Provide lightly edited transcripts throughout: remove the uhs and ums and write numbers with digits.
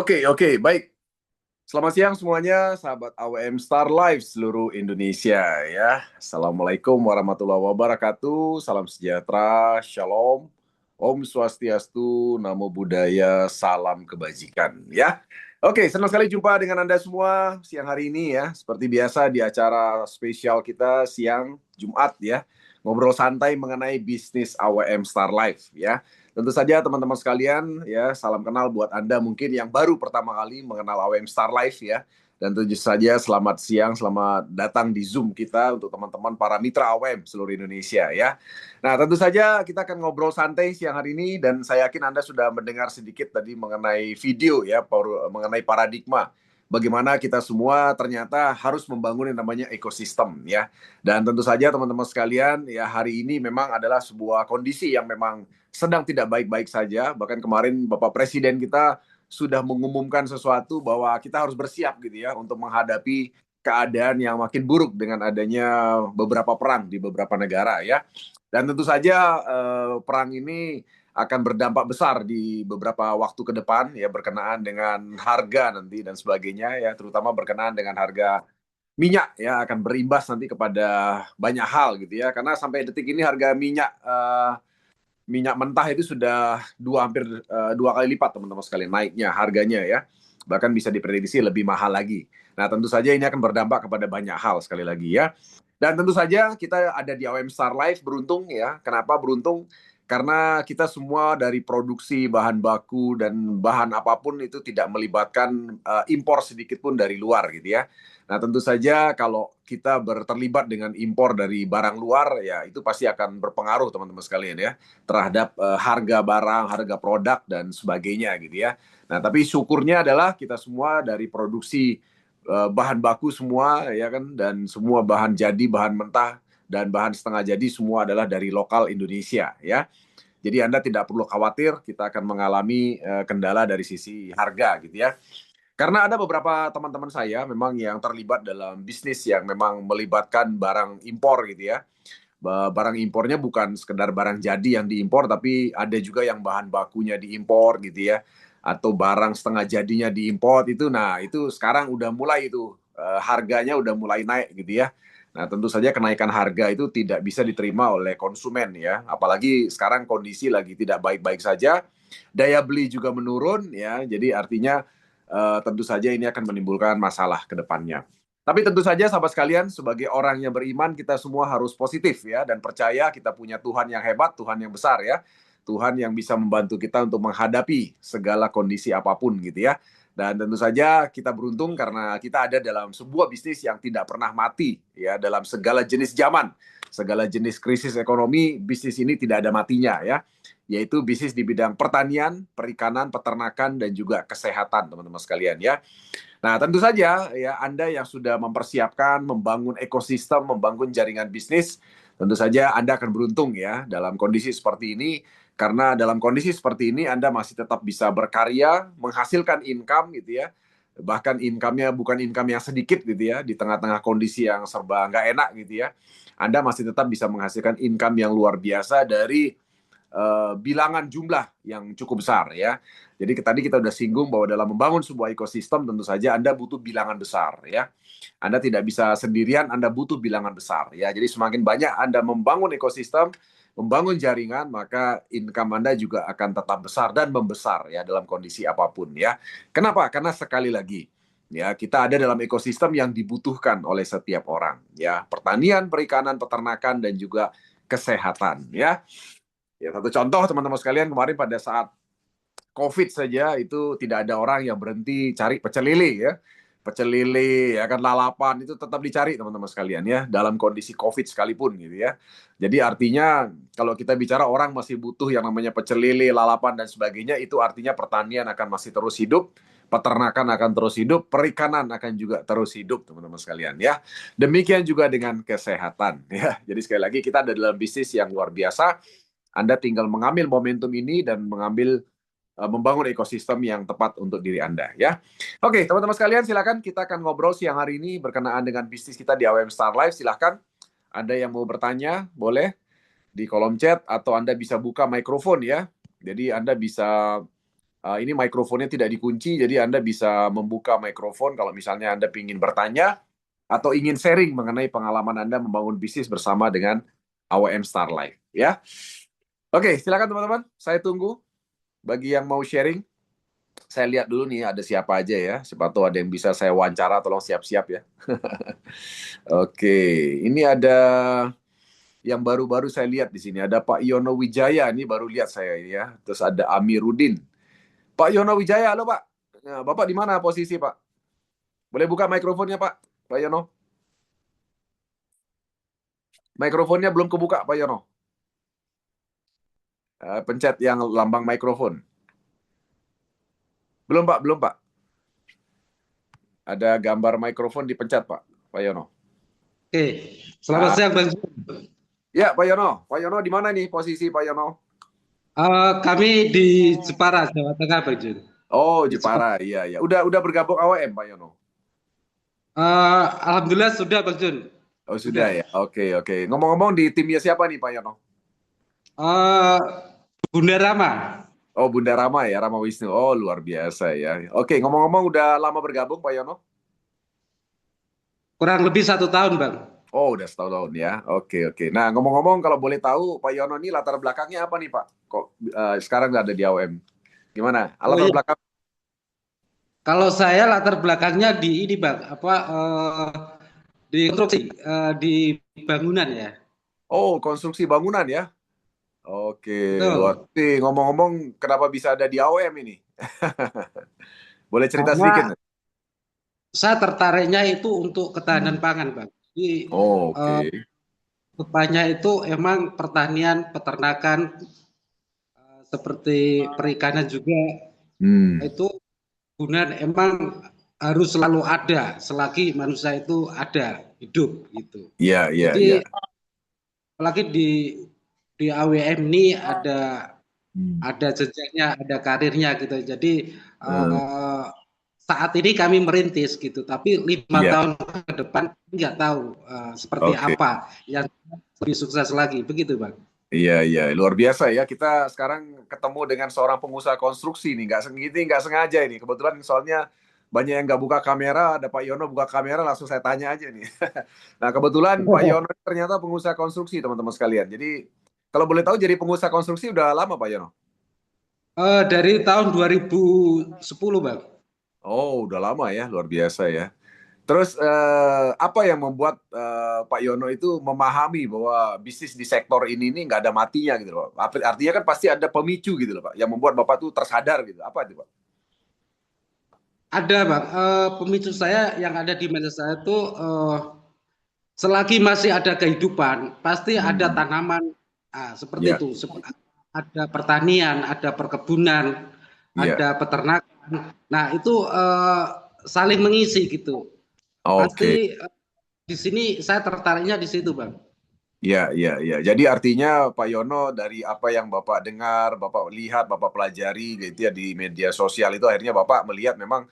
Oke, baik. Selamat siang semuanya, sahabat AWM Star Life seluruh Indonesia ya. Assalamualaikum warahmatullahi wabarakatuh. Salam sejahtera, shalom, Om Swastiastu, Namo Buddhaya, salam kebajikan ya. Oke, senang sekali jumpa dengan Anda semua siang hari ini ya. Seperti biasa di acara spesial kita siang Jumat ya. Ngobrol santai mengenai bisnis AWM Star Life ya. Tentu saja teman-teman sekalian ya, salam kenal buat Anda mungkin yang baru pertama kali mengenal AWM Star Life ya. Dan tentu saja selamat siang, selamat datang di Zoom kita untuk teman-teman para mitra AWM seluruh Indonesia ya. Nah, tentu saja kita akan ngobrol santai siang hari ini dan saya yakin Anda sudah mendengar sedikit tadi mengenai video ya, mengenai paradigma. Bagaimana kita semua ternyata harus membangun yang namanya ekosistem ya. Dan tentu saja teman-teman sekalian ya, hari ini memang adalah sebuah kondisi yang memang sedang tidak baik-baik saja. Bahkan kemarin Bapak Presiden kita sudah mengumumkan sesuatu bahwa kita harus bersiap gitu ya untuk menghadapi keadaan yang makin buruk dengan adanya beberapa perang di beberapa negara ya. Dan tentu saja perang ini akan berdampak besar di beberapa waktu ke depan ya, berkenaan dengan harga nanti dan sebagainya ya, terutama berkenaan dengan harga minyak ya, akan berimbas nanti kepada banyak hal gitu ya, karena sampai detik ini harga minyak mentah itu sudah hampir dua kali lipat teman-teman sekalian naiknya harganya ya, bahkan bisa diprediksi lebih mahal lagi. Nah, tentu saja ini akan berdampak kepada banyak hal sekali lagi ya. Dan tentu saja kita ada di AWM Star Life beruntung ya. Kenapa beruntung? Karena kita semua dari produksi bahan baku dan bahan apapun itu tidak melibatkan impor sedikit pun dari luar gitu ya. Nah, tentu saja kalau kita terlibat dengan impor dari barang luar ya, itu pasti akan berpengaruh teman-teman sekalian ya, terhadap harga barang, harga produk dan sebagainya gitu ya. Nah, tapi syukurnya adalah kita semua dari produksi bahan baku semua ya kan, dan semua bahan jadi, bahan mentah dan bahan setengah jadi semua adalah dari lokal Indonesia ya. Jadi Anda tidak perlu khawatir kita akan mengalami kendala dari sisi harga gitu ya. Karena ada beberapa teman-teman saya memang yang terlibat dalam bisnis yang memang melibatkan barang impor gitu ya. Barang impornya bukan sekedar barang jadi yang diimpor, tapi ada juga yang bahan bakunya diimpor gitu ya, atau barang setengah jadinya diimpor itu. Nah, itu sekarang udah mulai itu harganya udah mulai naik gitu ya. Nah, tentu saja kenaikan harga itu tidak bisa diterima oleh konsumen ya, apalagi sekarang kondisi lagi tidak baik-baik saja, daya beli juga menurun ya, jadi artinya tentu saja ini akan menimbulkan masalah ke depannya. Tapi tentu saja sahabat sekalian, sebagai orang yang beriman, kita semua harus positif ya, dan percaya kita punya Tuhan yang hebat, Tuhan yang besar ya. Tuhan yang bisa membantu kita untuk menghadapi segala kondisi apapun gitu ya. Dan tentu saja kita beruntung karena kita ada dalam sebuah bisnis yang tidak pernah mati ya, dalam segala jenis zaman, segala jenis krisis ekonomi, bisnis ini tidak ada matinya ya, yaitu bisnis di bidang pertanian, perikanan, peternakan, dan juga kesehatan teman-teman sekalian ya. Nah, tentu saja ya, Anda yang sudah mempersiapkan, membangun ekosistem, membangun jaringan bisnis, tentu saja Anda akan beruntung ya dalam kondisi seperti ini. Karena dalam kondisi seperti ini Anda masih tetap bisa berkarya, menghasilkan income gitu ya. Bahkan income-nya bukan income yang sedikit gitu ya, di tengah-tengah kondisi yang serba nggak enak gitu ya. Anda masih tetap bisa menghasilkan income yang luar biasa dari bilangan jumlah yang cukup besar ya. Jadi tadi kita udah singgung bahwa dalam membangun sebuah ekosistem tentu saja Anda butuh bilangan besar ya. Anda tidak bisa sendirian, Anda butuh bilangan besar ya. Jadi semakin banyak Anda membangun ekosistem, membangun jaringan, maka income Anda juga akan tetap besar dan membesar ya dalam kondisi apapun ya. Kenapa? Karena sekali lagi ya, kita ada dalam ekosistem yang dibutuhkan oleh setiap orang ya. Pertanian, perikanan, peternakan, dan juga kesehatan ya. Ya, satu contoh teman-teman sekalian, kemarin pada saat COVID saja itu tidak ada orang yang berhenti cari pecel lele ya. Pecel lele ya kan, lalapan itu tetap dicari teman-teman sekalian ya, dalam kondisi COVID sekalipun gitu ya. Jadi artinya kalau kita bicara orang masih butuh yang namanya pecel lele, lalapan dan sebagainya, itu artinya pertanian akan masih terus hidup, peternakan akan terus hidup, perikanan akan juga terus hidup teman-teman sekalian ya. Demikian juga dengan kesehatan ya. Jadi sekali lagi kita ada dalam bisnis yang luar biasa. Anda tinggal mengambil momentum ini dan membangun ekosistem yang tepat untuk diri Anda ya. Oke, teman-teman sekalian, silakan kita akan ngobrol siang hari ini berkenaan dengan bisnis kita di AWM Star Life. Silakan, Anda yang mau bertanya boleh di kolom chat atau Anda bisa buka mikrofon ya. Jadi Anda bisa Ini mikrofonnya tidak dikunci, jadi Anda bisa membuka mikrofon kalau misalnya Anda ingin bertanya atau ingin sharing mengenai pengalaman Anda membangun bisnis bersama dengan AWM Star Life. Ya, oke, silakan teman-teman. Saya tunggu bagi yang mau sharing. Saya lihat dulu nih ada siapa aja ya. Siapa tahu ada yang bisa saya wawancara, tolong siap-siap ya. Oke, ini ada yang baru-baru saya lihat di sini. Ada Pak Yono Wijaya, ini baru lihat saya ini ya. Terus ada Amiruddin. Pak Yono Wijaya, halo Pak. Nah, Bapak di mana posisi Pak? Boleh buka mikrofonnya Pak? Pak Yono. Mikrofonnya belum kebuka Pak Yono. Pencet yang lambang mikrofon. Belum Pak, belum Pak. Ada gambar mikrofon dipencet Pak. Pak Yono. Oke, selamat siang Bang. Ya Pak Yono. Pak Yono di mana nih posisi Pak Yono? Kami di Jepara, Jawa Tengah, Bang Jun. Oh, Di Jepara. Jepara. Iya, iya. Udah bergabung AWM Pak Yono. Alhamdulillah sudah, Bang Jun. Oh, sudah Sudah. ya. Oke, oke. Ngomong-ngomong di timnya siapa nih Pak Yono? Uh, Bunda Rama, Oh, Bunda Rama ya, Rama Wisnu. Oh, luar biasa ya. Oke, ngomong-ngomong udah lama bergabung Pak Yono? kurang lebih 1 tahun, Bang. Oh, udah setahun ya. Oke, oke. Nah, ngomong-ngomong kalau boleh tahu Pak Yono ini latar belakangnya apa nih Pak? Kok sekarang nggak ada di AWM? Gimana? Oh Latar iya, belakang? kalau saya latar belakangnya di ini, Bang, di konstruksi, di bangunan ya. Oh, konstruksi bangunan ya. Oke, luar. Betul. Ngomong-ngomong, kenapa bisa ada di AWM ini? Boleh cerita sedikit? Karena saya tertariknya itu untuk ketahanan Hmm. pangan, Bang. Jadi, Oh, uh, oke. rupanya itu emang pertanian, peternakan, seperti perikanan juga Hmm. itu kegunaan emang harus selalu ada selagi manusia itu ada hidup gitu. Iya, iya, iya. Jadi apalagi di AWM ini ada Hmm. jejaknya, ada karirnya gitu. Jadi Hmm. eh, saat ini kami merintis gitu, tapi 5 tahun ke depan nggak tahu seperti Oke. apa yang lebih sukses lagi, begitu Bang. Iya, iya, luar biasa ya. Kita sekarang ketemu dengan seorang pengusaha konstruksi nih, nggak sengaja ini. Kebetulan soalnya banyak yang nggak buka kamera, ada Pak Yono buka kamera, langsung saya tanya aja nih. Nah, kebetulan Pak Yono ternyata pengusaha konstruksi, teman-teman sekalian. Jadi, kalau boleh tahu jadi pengusaha konstruksi udah lama, Pak Yono? Dari tahun 2010 Bang. Oh, udah lama ya, luar biasa ya. Terus apa yang membuat Pak Yono itu memahami bahwa bisnis di sektor ini nih nggak ada matinya gitu loh. Artinya kan pasti ada pemicu gitu loh Pak, yang membuat Bapak tuh tersadar gitu. Apa itu Pak? Ada Bang, pemicu saya yang ada di meja saya itu selagi masih ada kehidupan, pasti ada Hmm. tanaman, seperti Ya, itu. Ada pertanian, ada perkebunan, ya, ada peternakan. Nah itu saling mengisi gitu. oke, Pasti di sini saya tertariknya di situ, Bang. ya, ya, ya. Jadi artinya Pak Yono dari apa yang Bapak dengar, Bapak lihat, Bapak pelajari gitu ya di media sosial itu akhirnya Bapak melihat memang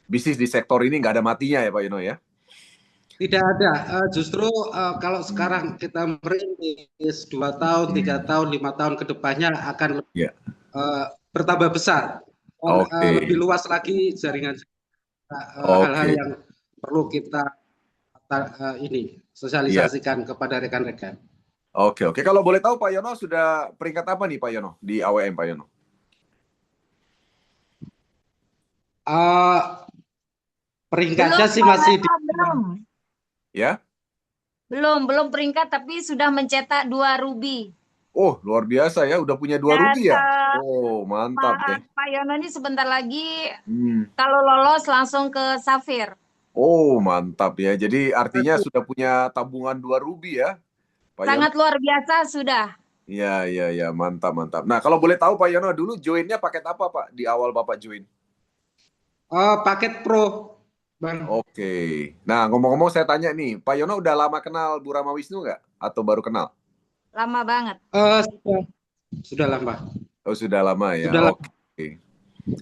bisnis di sektor ini nggak ada matinya ya Pak Yono ya? Tidak ada, justru kalau sekarang Hmm. kita merintis 2 tahun, 3 tahun, 5 tahun ke depannya akan Ya, bertambah besar dan oke, lebih luas lagi jaringan hal-hal oke, yang perlu kita ini iya. sosialisasikan kepada rekan-rekan. Oke, oke. Kalau boleh tahu Pak Yono sudah peringkat apa nih Pak Yono di AWM Pak Yono? Uh, Belum, Peringkatnya sih Pak masih di Bapak, belum. Ya? Belum peringkat, tapi sudah mencetak 2 ruby. Oh, luar biasa ya. Udah punya 2 rubi Dan ya? Oh, mantap ya. Pak Yono ini sebentar lagi Hmm. kalau lolos langsung ke Safir. Oh, mantap ya. Jadi artinya sudah punya tabungan 2 rubi ya, Pak Yono? Sangat luar biasa sudah. Iya, iya, iya. Mantap, mantap. Nah, kalau boleh tahu Pak Yono dulu joinnya paket apa Pak di awal Bapak join? paket pro, Bang. Oke. Nah, ngomong-ngomong saya tanya nih, Pak Yono udah lama kenal Bu Rama Wisnu nggak? Atau baru kenal? Lama banget. Sudah lama. Oh, sudah lama ya. Sudah lama. Oke.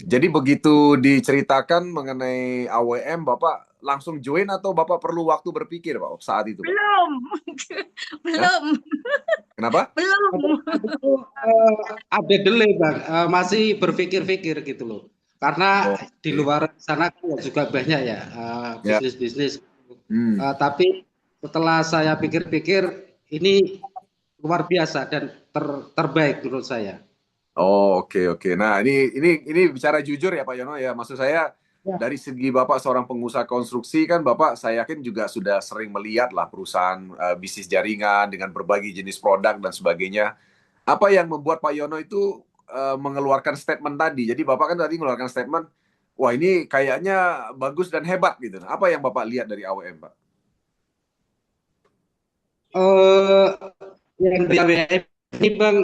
Jadi begitu diceritakan mengenai AWM, Bapak langsung join atau Bapak perlu waktu berpikir, Pak, saat itu, Pak? Belum. Hah? Belum. Kenapa? Belum. Itu ada delay bang, masih berpikir-pikir gitu loh. Karena di Oke. luar sana kan juga banyak ya Ya. bisnis-bisnis. Hmm. Tapi setelah saya pikir-pikir ini luar biasa dan terbaik menurut saya. Oh, oke. Nah, ini bicara jujur ya Pak Yono ya. Maksud saya Ya. dari segi Bapak seorang pengusaha konstruksi kan Bapak saya yakin juga sudah sering melihat lah perusahaan bisnis jaringan dengan berbagai jenis produk dan sebagainya. Apa yang membuat Pak Yono itu mengeluarkan statement tadi? Jadi Bapak kan tadi mengeluarkan statement, wah ini kayaknya bagus dan hebat gitu. Apa yang Bapak lihat dari AWM, Pak? Eh, yang di AWM ini bang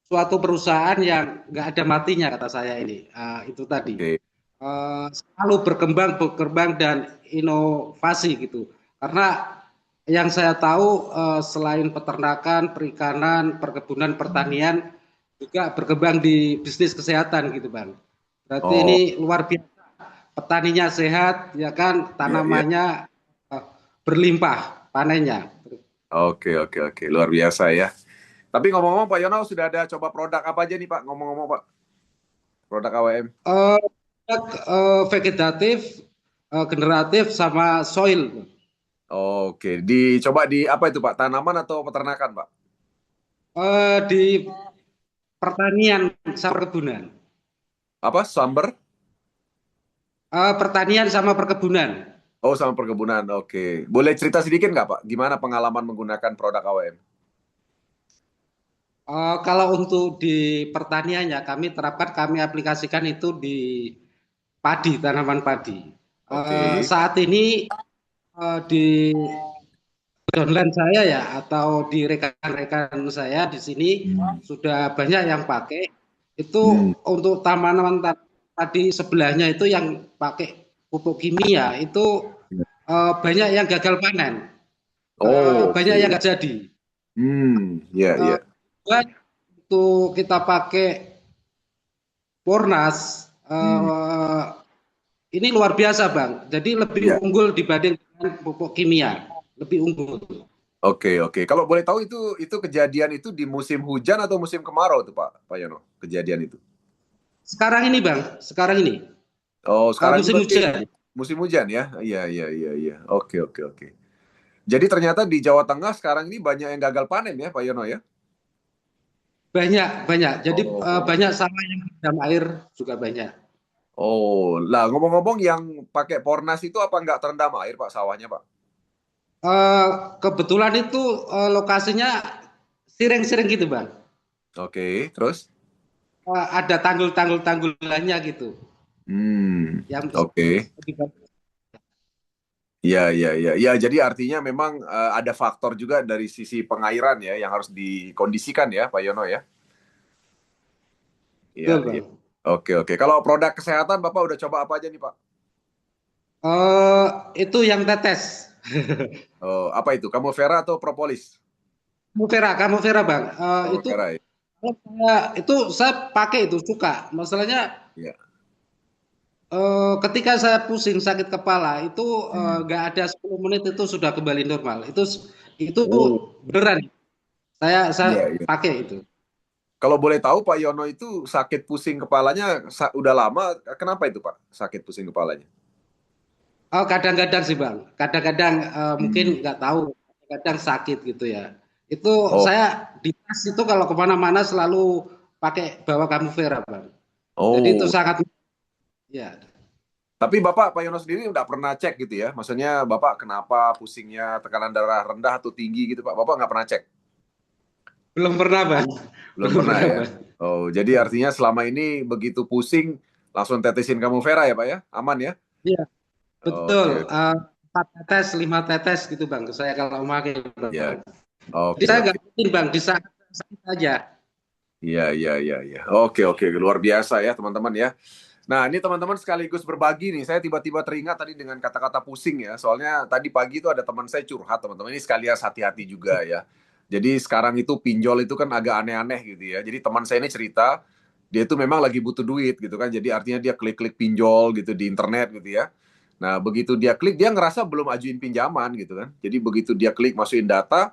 suatu perusahaan yang nggak ada matinya kata saya ini. Itu tadi. Oke. Selalu berkembang dan inovasi gitu. Karena yang saya tahu selain peternakan, perikanan, perkebunan, pertanian juga berkembang di bisnis kesehatan gitu bang. Berarti ini Oh, luar biasa. Petaninya sehat, ya kan, iya. tanamannya berlimpah panennya. Oke. Luar biasa ya. Tapi ngomong-ngomong Pak Yono sudah ada coba produk apa aja nih Pak? Ngomong-ngomong Pak, produk AWM. Eh, Vegetatif, generatif, sama soil. Oke, dicoba di apa itu Pak? Tanaman atau peternakan Pak? Di pertanian sama perkebunan. Apa? Sumber? Pertanian sama perkebunan. Oh, sama perkebunan. Oke. Boleh cerita sedikit nggak Pak? Gimana pengalaman menggunakan produk AWM? Kalau untuk di pertaniannya kami aplikasikan itu di padi, tanaman padi. Oke. Saat ini di downline saya ya atau di rekan-rekan saya di sini sudah banyak yang pakai itu Hmm. untuk tanaman tadi sebelahnya itu yang pakai pupuk kimia itu banyak yang gagal panen, Oh, banyak yang oke. nggak jadi. Ya. Dan untuk kita pakai Pornas Hmm. ini luar biasa bang. Jadi lebih Ya. unggul dibanding dengan pupuk kimia, lebih unggul. Oke. Kalau boleh tahu itu kejadian itu di musim hujan atau musim kemarau tuh Pak Yono? Kejadian itu. Sekarang ini bang, sekarang ini Oh, sekarang ini musim berarti hujan. musim hujan ya? Iya. Oke. Jadi ternyata di Jawa Tengah sekarang ini banyak yang gagal panen ya, Pak Yono ya? Banyak. Jadi Oh, banyak sawah yang terendam air juga banyak. lah ngomong-ngomong yang pakai Pornas itu apa nggak terendam air Pak sawahnya Pak? Kebetulan itu lokasinya siring-siring gitu bang. Oke, terus? Ada tanggul-tanggulannya gitu. Yang Oke. Ya. Jadi artinya memang ada faktor juga dari sisi pengairan ya yang harus dikondisikan ya, Pak Yono ya. betul Iya. bang. Oke. Kalau produk kesehatan Bapak udah coba apa aja nih Pak? Itu yang tetes. Oh, apa itu? Camovera atau propolis? Kamu Vera bang. Itu Camovera ya. itu saya pakai itu suka. Masalahnya Iya. ketika saya pusing sakit kepala itu Hmm. nggak ada 10 menit itu sudah kembali normal. Itu Oh, beneran. Saya iya. pakai itu. Kalau boleh tahu Pak Yono itu sakit pusing kepalanya udah lama, kenapa itu Pak? Sakit pusing kepalanya? Oh, kadang-kadang sih Bang. Kadang-kadang mungkin Hmm. nggak tahu, kadang sakit gitu ya. Itu Oh, saya di tas itu kalau kemana-mana selalu pakai bawa kamu Vera Bang. Jadi itu oh. sangat ya. Tapi Bapak, Pak Yono sendiri nggak pernah cek gitu ya? Maksudnya Bapak kenapa pusingnya tekanan darah rendah atau tinggi gitu Pak? Bapak nggak pernah cek? Belum pernah Bang. Belum Belum pernah pernah ya? Bang. Oh, jadi artinya selama ini begitu pusing, langsung tetesin kamu Vera ya Pak ya? Aman ya? Iya, betul. Oke. 4 tetes, 5 tetes gitu Bang. Saya kalau pakai Bang. Ya. Jadi saya Oke. nggak mungkin Bang di saat sakit aja. Iya. Oke. Luar biasa ya teman-teman ya. Nah, ini teman-teman sekaligus berbagi nih. Saya tiba-tiba teringat tadi dengan kata-kata pusing ya. Soalnya tadi pagi itu ada teman saya curhat, teman-teman. Ini sekalian hati-hati juga ya. Jadi sekarang itu pinjol itu kan agak aneh-aneh gitu ya. Jadi teman saya ini cerita, dia itu memang lagi butuh duit gitu kan. Jadi artinya dia klik-klik pinjol gitu di internet gitu ya. Nah, begitu dia klik, dia ngerasa belum ajuin pinjaman gitu kan. Jadi begitu dia klik masukin data,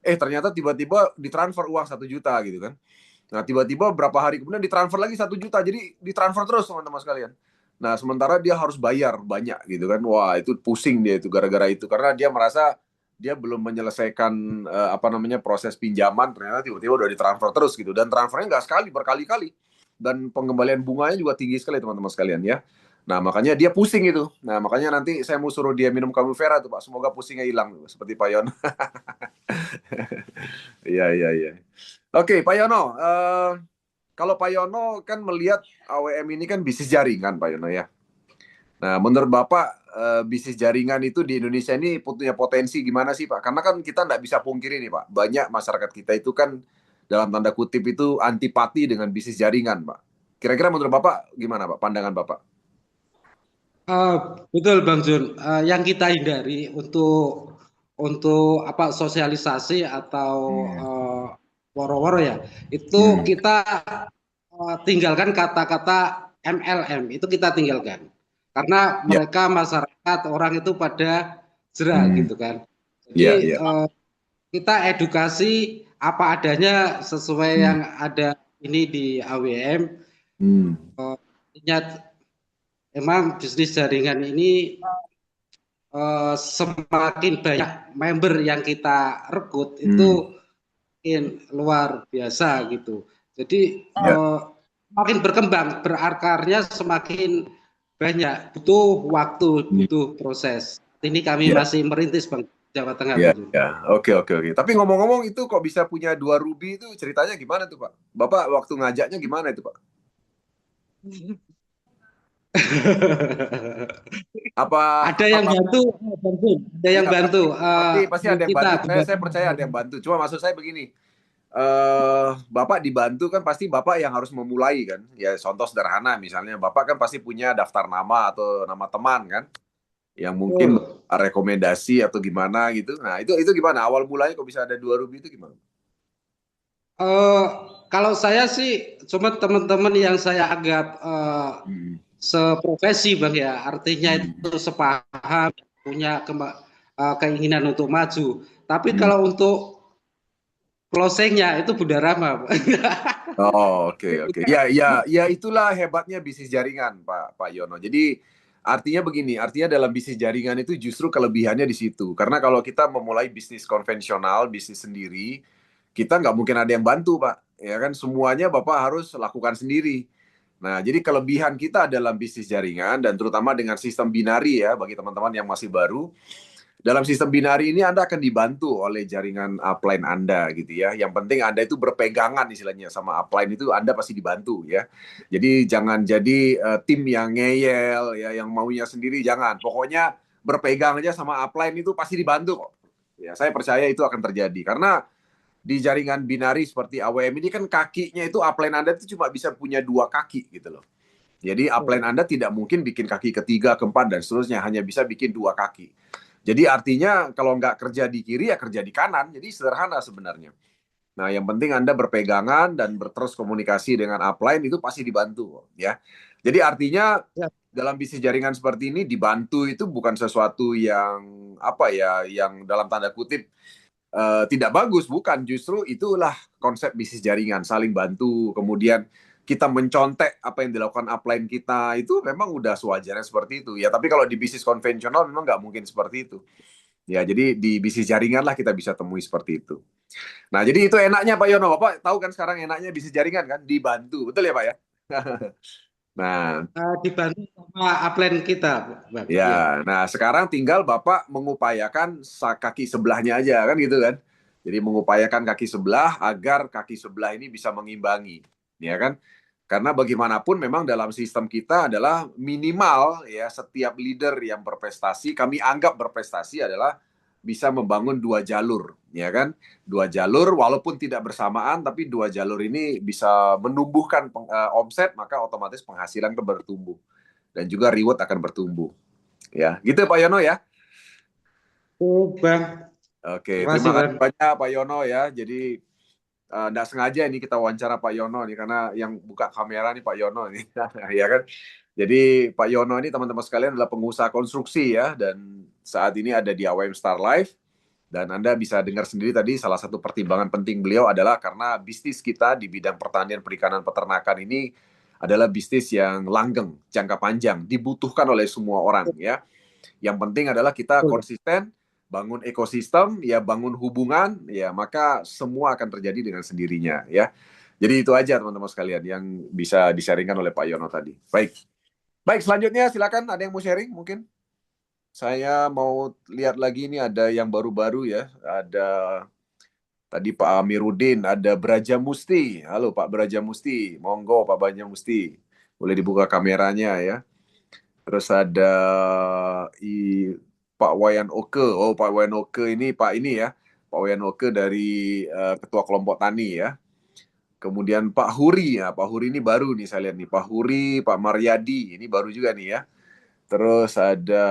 Ternyata tiba-tiba ditransfer uang 1 juta gitu kan. Nah, tiba-tiba berapa hari kemudian ditransfer lagi 1 juta. Jadi ditransfer terus teman-teman sekalian. Nah, sementara dia harus bayar banyak gitu kan. Wah, itu pusing dia itu gara-gara itu. Karena dia merasa dia belum menyelesaikan proses pinjaman, ternyata tiba-tiba udah ditransfer terus gitu. Dan transfernya nggak sekali, berkali-kali. Dan pengembalian bunganya juga tinggi sekali teman-teman sekalian ya. Nah, makanya dia pusing itu. Nah, makanya nanti saya mau suruh dia minum Kamu Vera tuh Pak. Semoga pusingnya hilang seperti Pak Yon. Iya, iya, iya. Oke, Pak Yono. Kalau Pak Yono kan melihat AWM ini kan bisnis jaringan, Pak Yono ya. Nah, menurut Bapak, bisnis jaringan itu di Indonesia ini punya potensi gimana sih, Pak? Karena kan kita nggak bisa pungkiri nih, Pak. Banyak masyarakat kita itu kan dalam tanda kutip itu antipati dengan bisnis jaringan, Pak. Kira-kira menurut Bapak gimana, Pak? Pandangan Bapak? Eh, betul Bang Jun. Yang kita hindari untuk apa sosialisasi atau Hmm. woro-woro ya, itu Hmm. kita tinggalkan kata-kata MLM, itu kita tinggalkan. Karena Ya. mereka masyarakat orang itu pada jerak Hmm. gitu kan. Ya, Jadi ya. kita edukasi apa adanya sesuai Hmm. yang ada ini di AWM. Hmm. Ingat, emang bisnis jaringan ini semakin banyak member yang kita rekrut Hmm. itu makin luar biasa gitu. Jadi Ya. makin berkembang, berakarnya semakin banyak, butuh waktu, Hmm. butuh proses. Ini kami Ya. masih merintis Bang, Jawa Tengah Ya, Bang. ya. Oke, oke, oke. Tapi ngomong-ngomong itu kok bisa punya 2 ruby itu ceritanya gimana tuh, Pak? Bapak waktu ngajaknya gimana itu, Pak? Apa Ada yang apa bantu, Bang Jun. Ada yang ya bantu pasti pasti ada yang kita. bantu. Saya percaya ada yang bantu. Cuma maksud saya begini, Bapak dibantu kan pasti Bapak yang harus memulai kan. Ya contoh sederhana misalnya Bapak kan pasti punya daftar nama atau nama teman kan yang mungkin Betul. rekomendasi atau gimana gitu. Nah, itu gimana? Awal mulanya kok bisa ada 2 ruby itu gimana? Eh, kalau saya sih cuma teman-teman yang saya anggap Hmm. seprofesi Bang ya, artinya Hmm. itu sepaham, punya keinginan untuk maju. Tapi Hmm. kalau untuk closingnya itu Bunda Rama. Oh, oke, oke. Ya, ya, ya itulah hebatnya bisnis jaringan, Pak Yono. Jadi artinya begini, artinya dalam bisnis jaringan itu justru kelebihannya di situ. Karena kalau kita memulai bisnis konvensional, bisnis sendiri, kita nggak mungkin ada yang bantu, Pak. Ya kan, semuanya Bapak harus lakukan sendiri. Nah, jadi kelebihan kita dalam bisnis jaringan dan terutama dengan sistem binari ya, bagi teman-teman yang masih baru, dalam sistem binari ini Anda akan dibantu oleh jaringan upline Anda gitu ya. Yang penting Anda itu berpegangan istilahnya sama upline itu Anda pasti dibantu ya. Jadi jangan jadi tim yang ngeyel ya, yang maunya sendiri jangan. Pokoknya berpegang aja sama upline itu pasti dibantu kok. Ya, saya percaya itu akan terjadi karena di jaringan binari seperti AWM ini kan kakinya itu upline Anda itu cuma bisa punya 2 kaki gitu loh. Jadi upline Anda tidak mungkin bikin kaki ketiga, keempat, dan seterusnya. Hanya bisa bikin 2 kaki. Jadi artinya kalau nggak kerja di kiri ya kerja di kanan. Jadi sederhana sebenarnya. Nah, yang penting Anda berpegangan dan terus komunikasi dengan upline itu pasti dibantu ya. Jadi artinya Ya, dalam bisnis jaringan seperti ini dibantu itu bukan sesuatu yang apa ya, yang dalam tanda kutip tidak bagus, bukan. Justru itulah konsep bisnis jaringan, saling bantu. Kemudian kita mencontek apa yang dilakukan upline kita itu memang udah sewajarnya seperti itu. Ya, tapi kalau di bisnis konvensional memang nggak mungkin seperti itu. Ya, jadi di bisnis jaringan lah kita bisa temui seperti itu. Nah, jadi itu enaknya Pak Yono. Bapak tahu kan sekarang enaknya bisnis jaringan kan? Dibantu. Betul ya Pak ya? Nah, dibantu sama upline kita, Bang. Iya. ya, nah sekarang tinggal Bapak mengupayakan kaki sebelahnya aja kan gitu kan. Jadi mengupayakan kaki sebelah agar kaki sebelah ini bisa mengimbangi, ya kan? Karena bagaimanapun memang dalam sistem kita adalah minimal ya setiap leader yang berprestasi, kami anggap berprestasi adalah bisa membangun 2 jalur, ya kan? 2 jalur walaupun tidak bersamaan tapi 2 jalur ini bisa menumbuhkan omset maka otomatis penghasilan kan bertumbuh dan juga reward akan bertumbuh. Ya, gitu Pak Yono ya. Oh, Bang. Oke, Terima kasih, terima Bang. kasih banyak Pak Yono ya. Jadi nggak sengaja ini kita wawancara Pak Yono nih karena yang buka kamera nih Pak Yono nih, ya kan. Jadi Pak Yono ini teman-teman sekalian adalah pengusaha konstruksi ya dan saat ini ada di AWM Star Life Dan Anda bisa dengar sendiri tadi salah satu pertimbangan penting beliau adalah karena bisnis kita di bidang pertanian, perikanan, peternakan ini adalah bisnis yang langgeng, jangka panjang, dibutuhkan oleh semua orang ya. Yang penting adalah kita konsisten, bangun ekosistem, ya bangun hubungan, ya maka semua akan terjadi dengan sendirinya ya. Jadi itu aja teman-teman sekalian yang bisa di-sharingkan oleh Pak Yono tadi. Baik, selanjutnya silakan ada yang mau sharing mungkin. Saya mau lihat lagi ini ada yang baru-baru ya. Ada tadi Pak Amiruddin, ada Braja Musti. Halo Pak Braja Musti, monggo Pak Braja Musti. Boleh dibuka kameranya ya. Terus ada Pak Wayan Oke. Oh, Pak Wayan Oke ini Pak ini ya. Pak Wayan Oke dari Ketua Kelompok Tani ya. Kemudian Pak Huri ya. Pak Huri ini baru nih saya lihat nih. Pak Huri, Pak Maryadi ini baru juga nih ya. Terus ada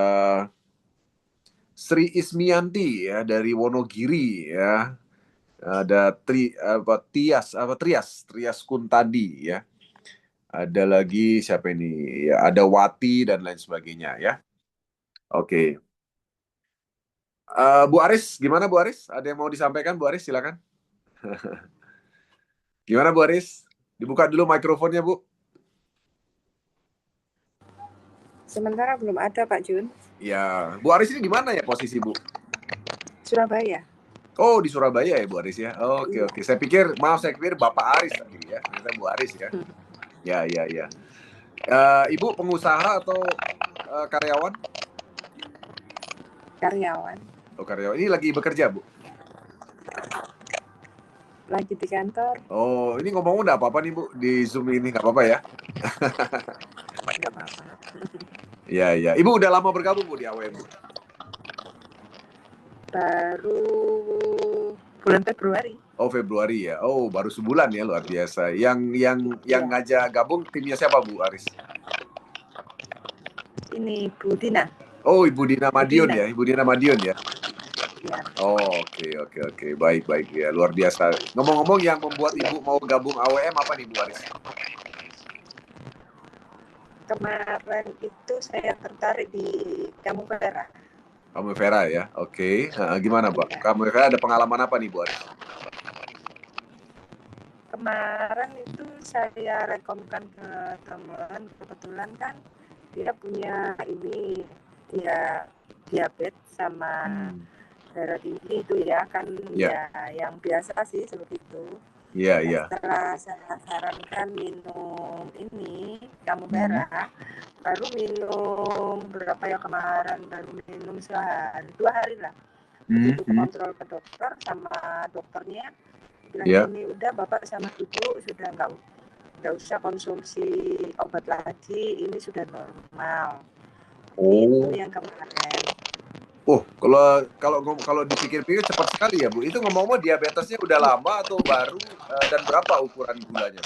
Sri Ismianti ya dari Wonogiri ya. Ada Trias Kuntadi ya. Ada lagi siapa ini? Ya, ada Wati dan lain sebagainya ya. Oke. Bu Aris, gimana Bu Aris? Ada yang mau disampaikan Bu Aris? Silakan. Gimana Bu Aris? Dibuka dulu mikrofonnya Bu. Sementara belum ada Pak Jun. Ya, Bu Aris ini di mana ya posisi Bu? Surabaya. Oh, di Surabaya ya Bu Aris ya. Oke. Saya pikir Bapak Aris tadi ya. Ternyata Bu Aris ya. Ya. Ibu pengusaha atau karyawan? Karyawan. Oh, karyawan. Ini lagi bekerja Bu? Lagi di kantor. Oh, ini ngomong udah apa-apa nih Bu di Zoom ini, nggak apa-apa ya? Nggak apa-apa. Ya. Ibu udah lama bergabung Bu di AWM Bu? Baru bulan Februari. Oh, Februari ya. Oh, baru sebulan ya, luar biasa. Yang ngajak gabung timnya siapa Bu Aris? Ini Bu Dina. Oh, Ibu Dina Madiun ya. Ibu Dina Madiun ya. Ya. Oh, oke. Baik ya, luar biasa. Ngomong-ngomong yang membuat Ibu mau gabung AWM apa nih Bu Aris? Kemarin itu saya tertarik di Kamu Vera. Kamu Vera ya, oke. Gimana Pak? Kamu Vera ada pengalaman apa nih Bu Aris? Kemarin itu saya rekomkan ke teman, kebetulan kan dia punya ini, dia diabetes sama darah tinggi itu ya kan ya yang biasa sih seperti itu. Iya. Setelah saya sarankan minum ini Kamu Vera, baru minum berapa ya kemarin, baru minum sehari 2 hari lah. Begitu kontrol ke dokter sama dokternya bilang ini udah Bapak sama Ibu sudah nggak usah konsumsi obat lagi, ini sudah normal. Itu yang kemarin. Oh, kalau dipikir-pikir cepat sekali ya Bu. Itu ngomong-ngomong diabetesnya udah lama atau baru dan berapa ukuran gulanya?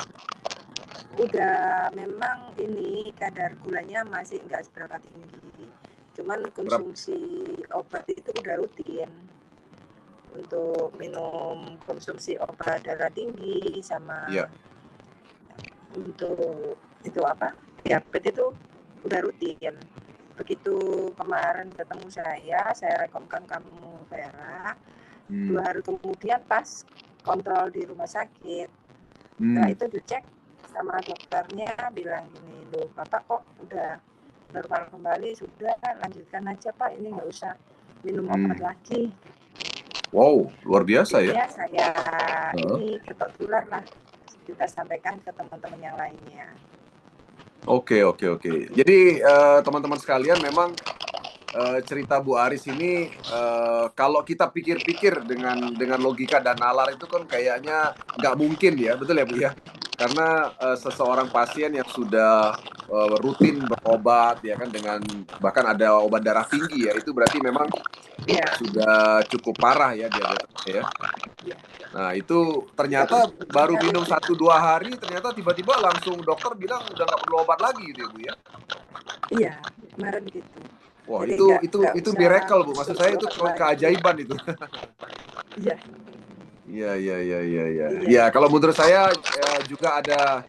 Udah, memang ini kadar gulanya masih nggak seberapa tinggi. Cuman konsumsi obat itu udah rutin. Untuk minum konsumsi obat darah tinggi sama untuk itu apa? Diabetes itu udah rutin. Begitu kemarin ketemu saya rekomkan Kamu Vera. 2 hari kemudian pas kontrol di rumah sakit, nah itu dicek sama dokternya bilang gini, loh Bapak kok udah normal kembali, sudah lanjutkan aja Pak, ini nggak usah minum obat lagi. Wow, luar biasa ya. Saya ini kebetulan lah kita sampaikan ke teman-teman yang lainnya. Oke. Jadi teman-teman sekalian memang cerita Bu Aris ini kalau kita pikir-pikir dengan logika dan nalar itu kan kayaknya nggak mungkin ya, betul ya Bu ya? Karena seseorang pasien yang sudah rutin berobat ya kan dengan bahkan ada obat darah tinggi ya, itu berarti memang sudah cukup parah ya diabetesnya ya. Nah itu ternyata baru minum 1-2 hari ternyata tiba-tiba langsung dokter bilang udah nggak perlu obat lagi gitu ya Bu ya? Iya, kemarin gitu. Wah, itu miracle Bu, maksud saya itu keajaiban itu. Iya. Ya kalau menurut saya juga ada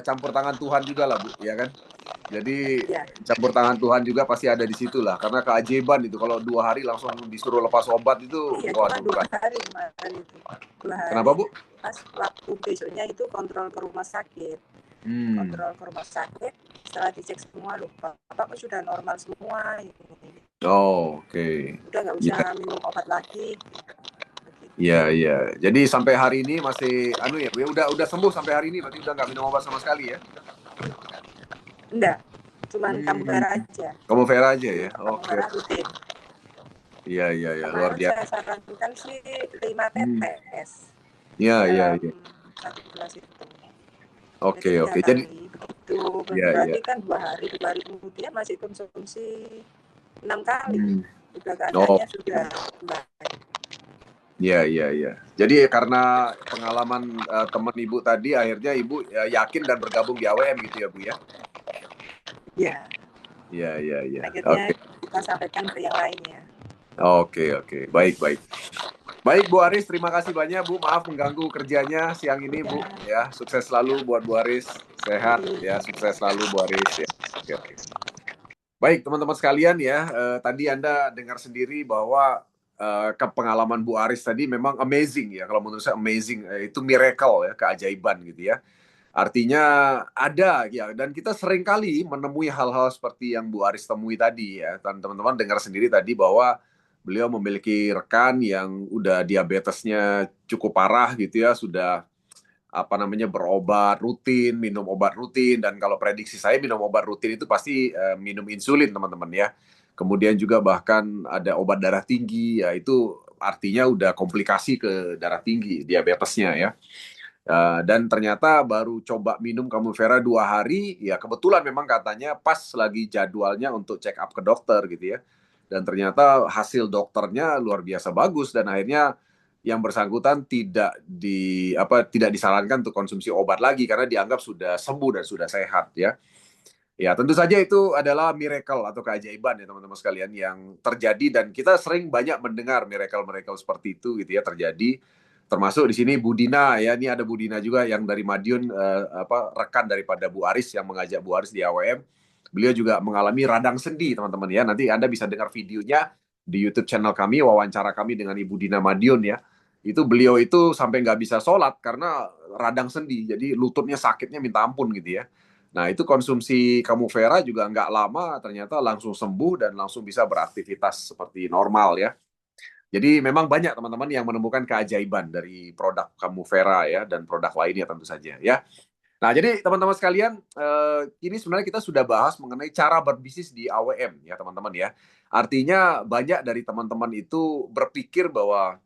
campur tangan Tuhan juga lah Bu, ya kan? Jadi Ya, campur tangan Tuhan juga pasti ada di situ lah. Karena keajaiban itu kalau 2 hari langsung disuruh lepas obat itu, iya cuma waduh. 2 hari kemarin itu. 2 Kenapa, hari. Bu? Pas waktu besoknya itu kontrol ke rumah sakit. Kontrol ke rumah sakit, setelah dicek semua lupa. Bapak sudah normal semua. Oh, oke. Udah nggak usah minum obat lagi. Iya, iya. Jadi sampai hari ini masih ya, Bu, ya udah sembuh sampai hari ini, berarti udah nggak minum obat sama sekali ya? Enggak, cuman kamu Vera aja. Kamu Vera aja ya? Kamu Oke. Vera rutin. Iya, luar Kemarin biasa. saya sarankan sih 5 tetes. Iya. Dalam 1 gelas itu. Oke. Jadi Jadi, begitu iya. berarti kan 2 hari kemudian masih konsumsi 6 kali. Udah keadaannya sudah baik. Iya. Jadi karena pengalaman teman Ibu tadi, akhirnya Ibu yakin dan bergabung di AWM gitu ya, Bu ya? Iya. Iya. Akhirnya kita sampaikan ke yang lainnya. Oke. Baik. Baik, Bu Aris, terima kasih banyak, Bu. Maaf mengganggu kerjanya siang ini, Bu. Ya, sukses selalu buat Bu Aris. Sehat, ya. Sukses selalu, Bu Aris. Ya. Oke. Baik, teman-teman sekalian ya. Tadi Anda dengar sendiri bahwa pengalaman Bu Aris tadi memang amazing ya. Kalau menurut saya amazing, itu miracle ya, keajaiban gitu ya. Artinya ada ya, dan kita sering kali menemui hal-hal seperti yang Bu Aris temui tadi ya. Teman-teman dengar sendiri tadi bahwa beliau memiliki rekan yang udah diabetesnya cukup parah gitu ya, sudah berobat rutin, minum obat rutin, dan kalau prediksi saya minum obat rutin itu pasti minum insulin teman-teman ya. Kemudian juga bahkan ada obat darah tinggi, ya itu artinya udah komplikasi ke darah tinggi, diabetesnya ya. Dan ternyata baru coba minum Camuvera 2 hari, ya kebetulan memang katanya pas lagi jadwalnya untuk check up ke dokter gitu ya. Dan ternyata hasil dokternya luar biasa bagus, dan akhirnya yang bersangkutan tidak disarankan untuk konsumsi obat lagi karena dianggap sudah sembuh dan sudah sehat ya. Ya, tentu saja itu adalah miracle atau keajaiban ya teman-teman sekalian yang terjadi, dan kita sering banyak mendengar miracle-miracle seperti itu gitu ya terjadi. Termasuk di sini Budina ya, ini ada Budina juga yang dari Madiun, rekan daripada Bu Aris yang mengajak Bu Aris di AWM. Beliau juga mengalami radang sendi teman-teman ya. Nanti Anda bisa dengar videonya di YouTube channel kami, wawancara kami dengan Ibu Dina Madiun ya. Itu beliau itu sampai nggak bisa sholat karena radang sendi, jadi lututnya sakitnya minta ampun gitu ya. Nah, itu konsumsi Camuvera juga nggak lama, ternyata langsung sembuh dan langsung bisa beraktivitas seperti normal ya. Jadi memang banyak teman-teman yang menemukan keajaiban dari produk Camuvera ya, dan produk lainnya tentu saja ya. Nah, jadi teman-teman sekalian, ini sebenarnya kita sudah bahas mengenai cara berbisnis di AWM ya teman-teman ya. Artinya banyak dari teman-teman itu berpikir bahwa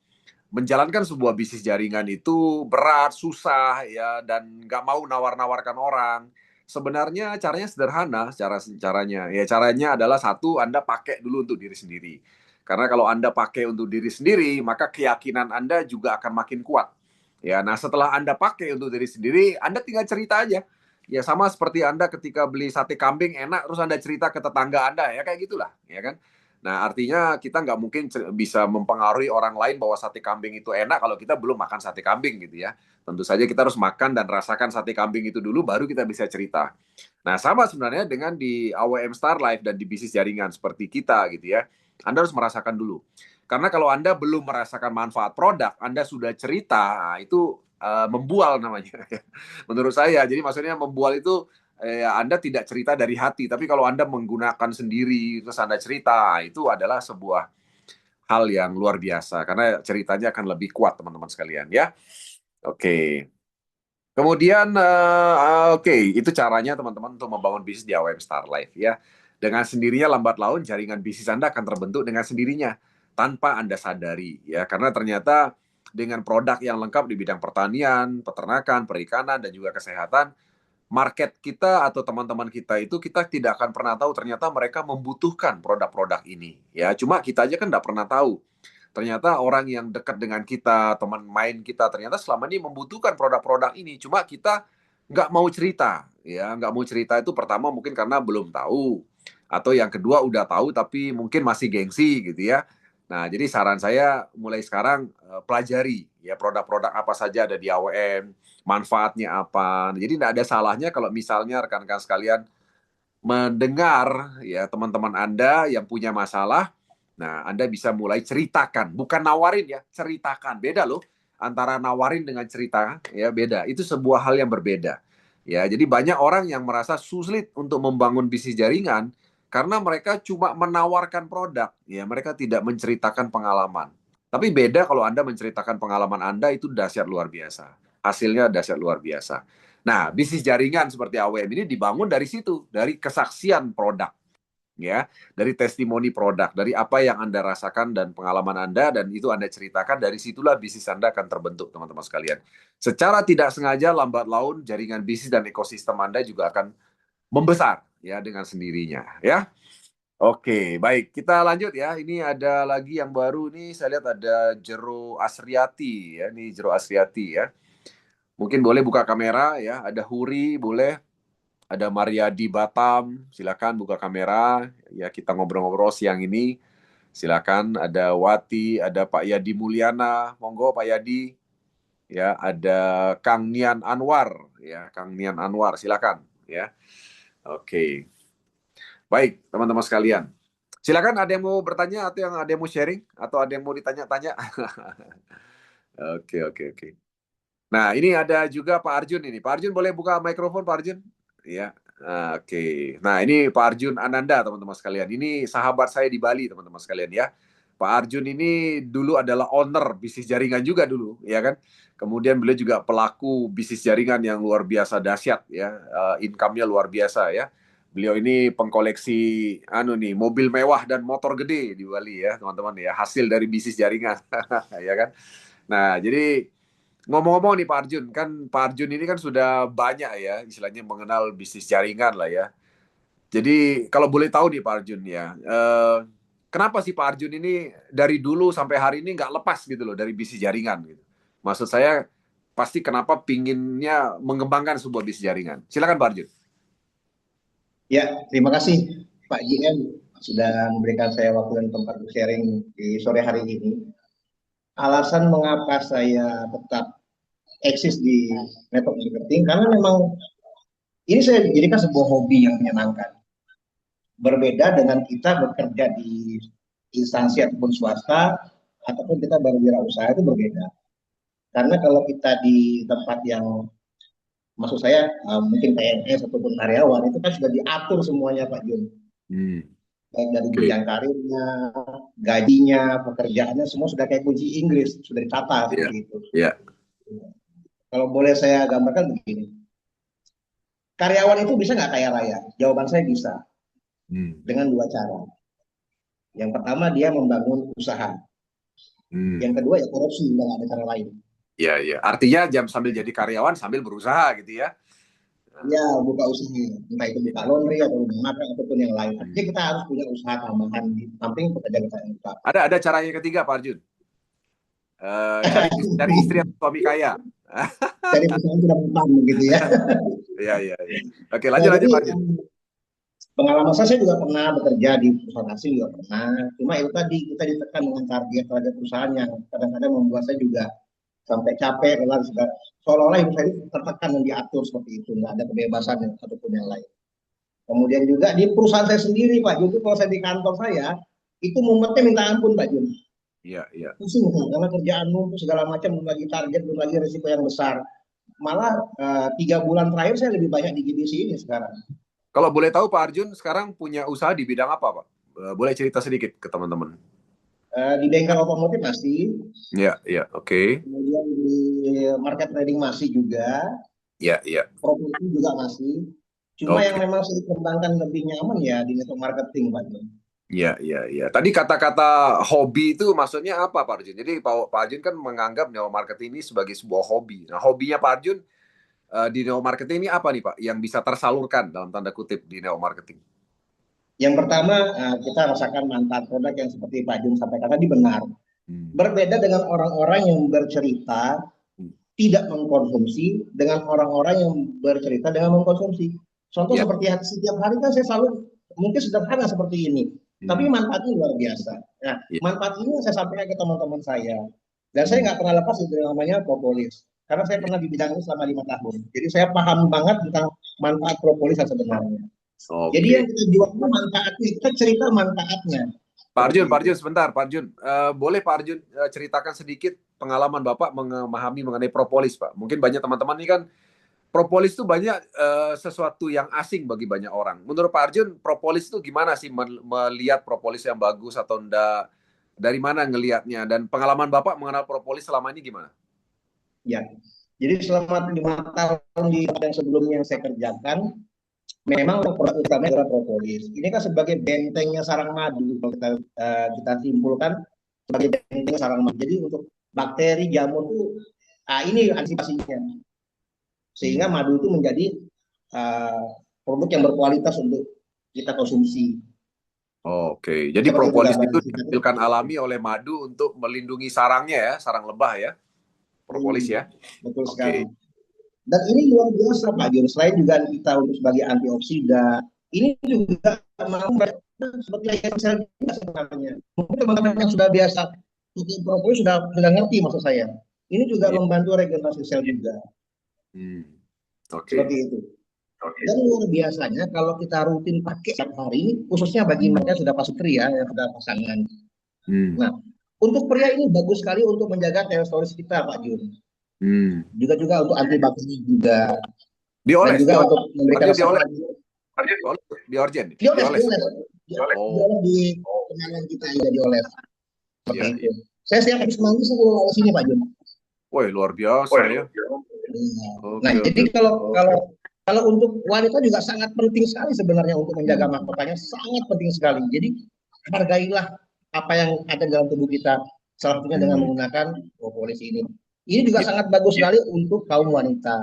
menjalankan sebuah bisnis jaringan itu berat, susah ya, dan nggak mau nawar-nawarkan orang. Sebenarnya caranya sederhana, caranya. Ya caranya adalah satu, Anda pakai dulu untuk diri sendiri. Karena kalau Anda pakai untuk diri sendiri, maka keyakinan Anda juga akan makin kuat. Ya, nah setelah Anda pakai untuk diri sendiri, Anda tinggal cerita aja. Ya sama seperti Anda ketika beli sate kambing enak, terus Anda cerita ke tetangga Anda, ya kayak gitulah, ya kan? Nah, artinya kita nggak mungkin bisa mempengaruhi orang lain bahwa sate kambing itu enak kalau kita belum makan sate kambing gitu ya. Tentu saja kita harus makan dan rasakan sate kambing itu dulu, baru kita bisa cerita. Nah, sama sebenarnya dengan di AWM Star Life dan di bisnis jaringan seperti kita gitu ya. Anda harus merasakan dulu. Karena kalau Anda belum merasakan manfaat produk, Anda sudah cerita, nah itu membual namanya. Menurut saya. Jadi maksudnya membual itu Anda tidak cerita dari hati, tapi kalau Anda menggunakan sendiri terus Anda cerita, itu adalah sebuah hal yang luar biasa karena ceritanya akan lebih kuat teman-teman sekalian ya. Oke. Kemudian itu caranya teman-teman untuk membangun bisnis di AWM Star Life ya. Dengan sendirinya lambat laun jaringan bisnis Anda akan terbentuk dengan sendirinya tanpa Anda sadari ya, karena ternyata dengan produk yang lengkap di bidang pertanian, peternakan, perikanan dan juga kesehatan, market kita atau teman-teman kita itu kita tidak akan pernah tahu ternyata mereka membutuhkan produk-produk ini ya, cuma kita aja kan nggak pernah tahu ternyata orang yang dekat dengan kita, teman main kita, ternyata selama ini membutuhkan produk-produk ini, cuma kita nggak mau cerita ya. Nggak mau cerita itu pertama mungkin karena belum tahu, atau yang kedua udah tahu tapi mungkin masih gengsi gitu ya. Nah, jadi saran saya mulai sekarang pelajari ya produk-produk apa saja ada di AWM, manfaatnya apa. Jadi tidak ada salahnya kalau misalnya rekan-rekan sekalian mendengar ya teman-teman Anda yang punya masalah. Nah, Anda bisa mulai ceritakan, bukan nawarin ya, ceritakan. Beda loh antara nawarin dengan cerita, ya beda. Itu sebuah hal yang berbeda. Ya, jadi banyak orang yang merasa sulit untuk membangun bisnis jaringan karena mereka cuma menawarkan produk, ya mereka tidak menceritakan pengalaman. Tapi beda kalau Anda menceritakan pengalaman Anda, itu dahsyat luar biasa. Hasilnya dahsyat luar biasa. Nah, bisnis jaringan seperti AWM ini dibangun dari situ, dari kesaksian produk, ya, dari testimoni produk, dari apa yang Anda rasakan dan pengalaman Anda, dan itu Anda ceritakan, dari situlah bisnis Anda akan terbentuk, teman-teman sekalian. Secara tidak sengaja, lambat laun, jaringan bisnis dan ekosistem Anda juga akan membesar, ya, dengan sendirinya, ya. Oke, baik. Kita lanjut ya. Ini ada lagi yang baru nih, saya lihat ada Jero Asriati, ya. Ini Jero Asriati, ya. Mungkin boleh buka kamera, ya. Ada Huri, boleh. Ada Maria di Batam, silakan buka kamera. Ya, kita ngobrol-ngobrol siang ini. Silakan. Ada Wati, ada Pak Yadi Mulyana, monggo Pak Yadi. Ya, ada Kang Nian Anwar, ya, Kang Nian Anwar, silakan. Ya, oke. Baik, teman-teman sekalian. Silakan, ada yang mau bertanya atau yang ada yang mau sharing atau ada yang mau ditanya-tanya? Oke, oke, oke. Nah, ini ada juga Pak Arjun ini. Pak Arjun boleh buka mikrofon, Pak Arjun? Ya. Oke. Nah, ini Pak Arjun Ananda, teman-teman sekalian. Ini sahabat saya di Bali, teman-teman sekalian ya. Pak Arjun ini dulu adalah owner bisnis jaringan juga dulu, ya kan? Kemudian beliau juga pelaku bisnis jaringan yang luar biasa dahsyat ya. Income-nya luar biasa ya. Beliau ini pengkoleksi mobil mewah dan motor gede di Bali ya, teman-teman ya. Hasil dari bisnis jaringan, ya kan? Nah, jadi ngomong-ngomong nih Pak Arjun, kan Pak Arjun ini kan sudah banyak ya, istilahnya mengenal bisnis jaringan lah ya. Jadi kalau boleh tahu nih Pak Arjun ya, kenapa sih Pak Arjun ini dari dulu sampai hari ini nggak lepas gitu loh dari bisnis jaringan gitu. Maksud saya pasti kenapa pinginnya mengembangkan sebuah bisnis jaringan. Silakan Pak Arjun. Ya, terima kasih Pak JM sudah memberikan saya waktu dan tempat untuk sharing di sore hari ini. Alasan mengapa saya tetap eksis di network marketing karena memang ini saya jadikan sebuah hobi yang menyenangkan. Berbeda dengan kita bekerja di instansi ataupun swasta ataupun kita berwirausaha itu berbeda. Karena kalau kita di tempat yang maksud saya mungkin PNS ataupun karyawan itu kan sudah diatur semuanya Pak Jun. Baik dari bidang karirnya, gajinya, pekerjaannya semua sudah kayak kunci Inggris, sudah ditata seperti itu. Kalau boleh saya gambarkan begini, karyawan itu bisa nggak kaya raya? Jawaban saya bisa, dengan dua cara. Yang pertama dia membangun usaha, yang kedua ya korupsi, nggak ada cara lain. Iya, iya. Artinya sambil jadi karyawan sambil berusaha gitu ya? Ya, buka usaha, entah itu buka laundry atau makan ataupun yang lain. Artinya kita harus punya usaha tambahan di samping pekerjaan kita yang utama. Ada cara yang ketiga Pak Arjun? Cari istri atau suami kaya. Dari perusahaan sudah utang begitu ya. Iya. Oke, lanjut Pak Arjun. Pengalaman saya juga pernah bekerja di perusahaan asing juga pernah. Cuma itu tadi kita ditekan dengan target terhadap perusahaan yang kadang-kadang membuat saya juga sampai capek, lelah, seolah-olah hidup saya tertekan dan diatur seperti itu, nggak ada kebebasan ataupun yang lain. Kemudian juga di perusahaan saya sendiri Pak Jun, kalau saya di kantor saya itu mumetnya minta ampun Pak Jun. Iya. Pusing karena kerjaan numpuk segala macam, belum lagi target, belum lagi risiko yang besar. Malah 3 bulan terakhir saya lebih banyak di GBC ini sekarang. Kalau boleh tahu Pak Arjun sekarang punya usaha di bidang apa Pak? Boleh cerita sedikit ke teman-teman. Di bengkel otomotif masih. Iya, oke. Kemudian di market trading masih juga. Iya. Properti juga masih. Cuma yang memang saya kembangkan lebih nyaman ya di network marketing Pak Jun. Iya. Tadi kata-kata hobi itu maksudnya apa Pak Arjun? Jadi Pak Arjun kan menganggap network marketing ini sebagai sebuah hobi. Nah, hobinya Pak Arjun di network marketing ini apa nih Pak yang bisa tersalurkan dalam tanda kutip di network marketing? Yang pertama kita rasakan manfaat produk yang seperti Pak Jun sampaikan tadi benar. Berbeda dengan orang-orang yang bercerita tidak mengkonsumsi dengan orang-orang yang bercerita dengan mengkonsumsi. Contoh seperti setiap hari kan saya selalu mungkin sederhana seperti ini, tapi manfaatnya luar biasa. Nah, manfaat ini saya sampaikan ke teman-teman saya, dan saya nggak pernah lepas dari namanya propolis, karena saya pernah di bidang ini selama 5 tahun. Jadi saya paham banget tentang manfaat propolis yang sebenarnya. Jadi Oke. yang kita jual itu manfaatnya, kita cerita manfaatnya. Pak Arjun sebentar, Pak Arjun. Boleh Pak Arjun ceritakan sedikit pengalaman Bapak memahami mengenai propolis, Pak? Mungkin banyak teman-teman ini kan propolis itu banyak sesuatu yang asing bagi banyak orang. Menurut Pak Arjun, propolis itu gimana sih melihat propolis yang bagus atau enggak? Dari mana ngelihatnya? Dan pengalaman Bapak mengenal propolis selama ini gimana? Ya, jadi selama 5 tahun di yang sebelumnya yang saya kerjakan, memang produk utamanya adalah propolis. Ini kan sebagai bentengnya sarang madu, kalau kita simpulkan sebagai bentengnya sarang madu. Jadi untuk bakteri, jamur itu, ini antisipasinya. Sehingga madu itu menjadi produk yang berkualitas untuk kita konsumsi. Oke, jadi Seperti propolis gambaran itu kita. dihasilkan alami oleh madu untuk melindungi sarangnya ya, sarang lebah ya, propolis ya. Betul Oke. sekali. Dan ini luar biasa Pak Jun. Selain juga kita untuk sebagai antioksidan, ini juga mampu seperti yang saya juga sebenarnya. Mungkin teman-teman yang sudah biasa untuk propolis sudah ngerti maksud saya. Ini juga Iya. membantu regenerasi sel juga. Oke. Seperti itu. Dan luar biasanya kalau kita rutin pakai setiap hari, khususnya bagi mereka yang sudah pasutri ya, yang sudah pasangan. Nah, untuk pria ini bagus sekali untuk menjaga testosteron kita, Pak Jun. Juga untuk antibakteri juga. Dioles, dan juga dioles. untuk memberikan Arjun, serat. Dioles. Dioles di kenangan kita juga dioles. Seperti Iya, itu. Saya setiap habis mandi saya keluar sini Pak Jun. Woi, luar biasa ya. Nah, jadi kalau untuk wanita juga sangat penting sekali sebenarnya untuk menjaga mahkotanya, sangat penting sekali. Jadi hargailah apa yang ada dalam tubuh kita, salah satunya dengan menggunakan propolis ini. Ini juga sangat bagus sekali untuk kaum wanita.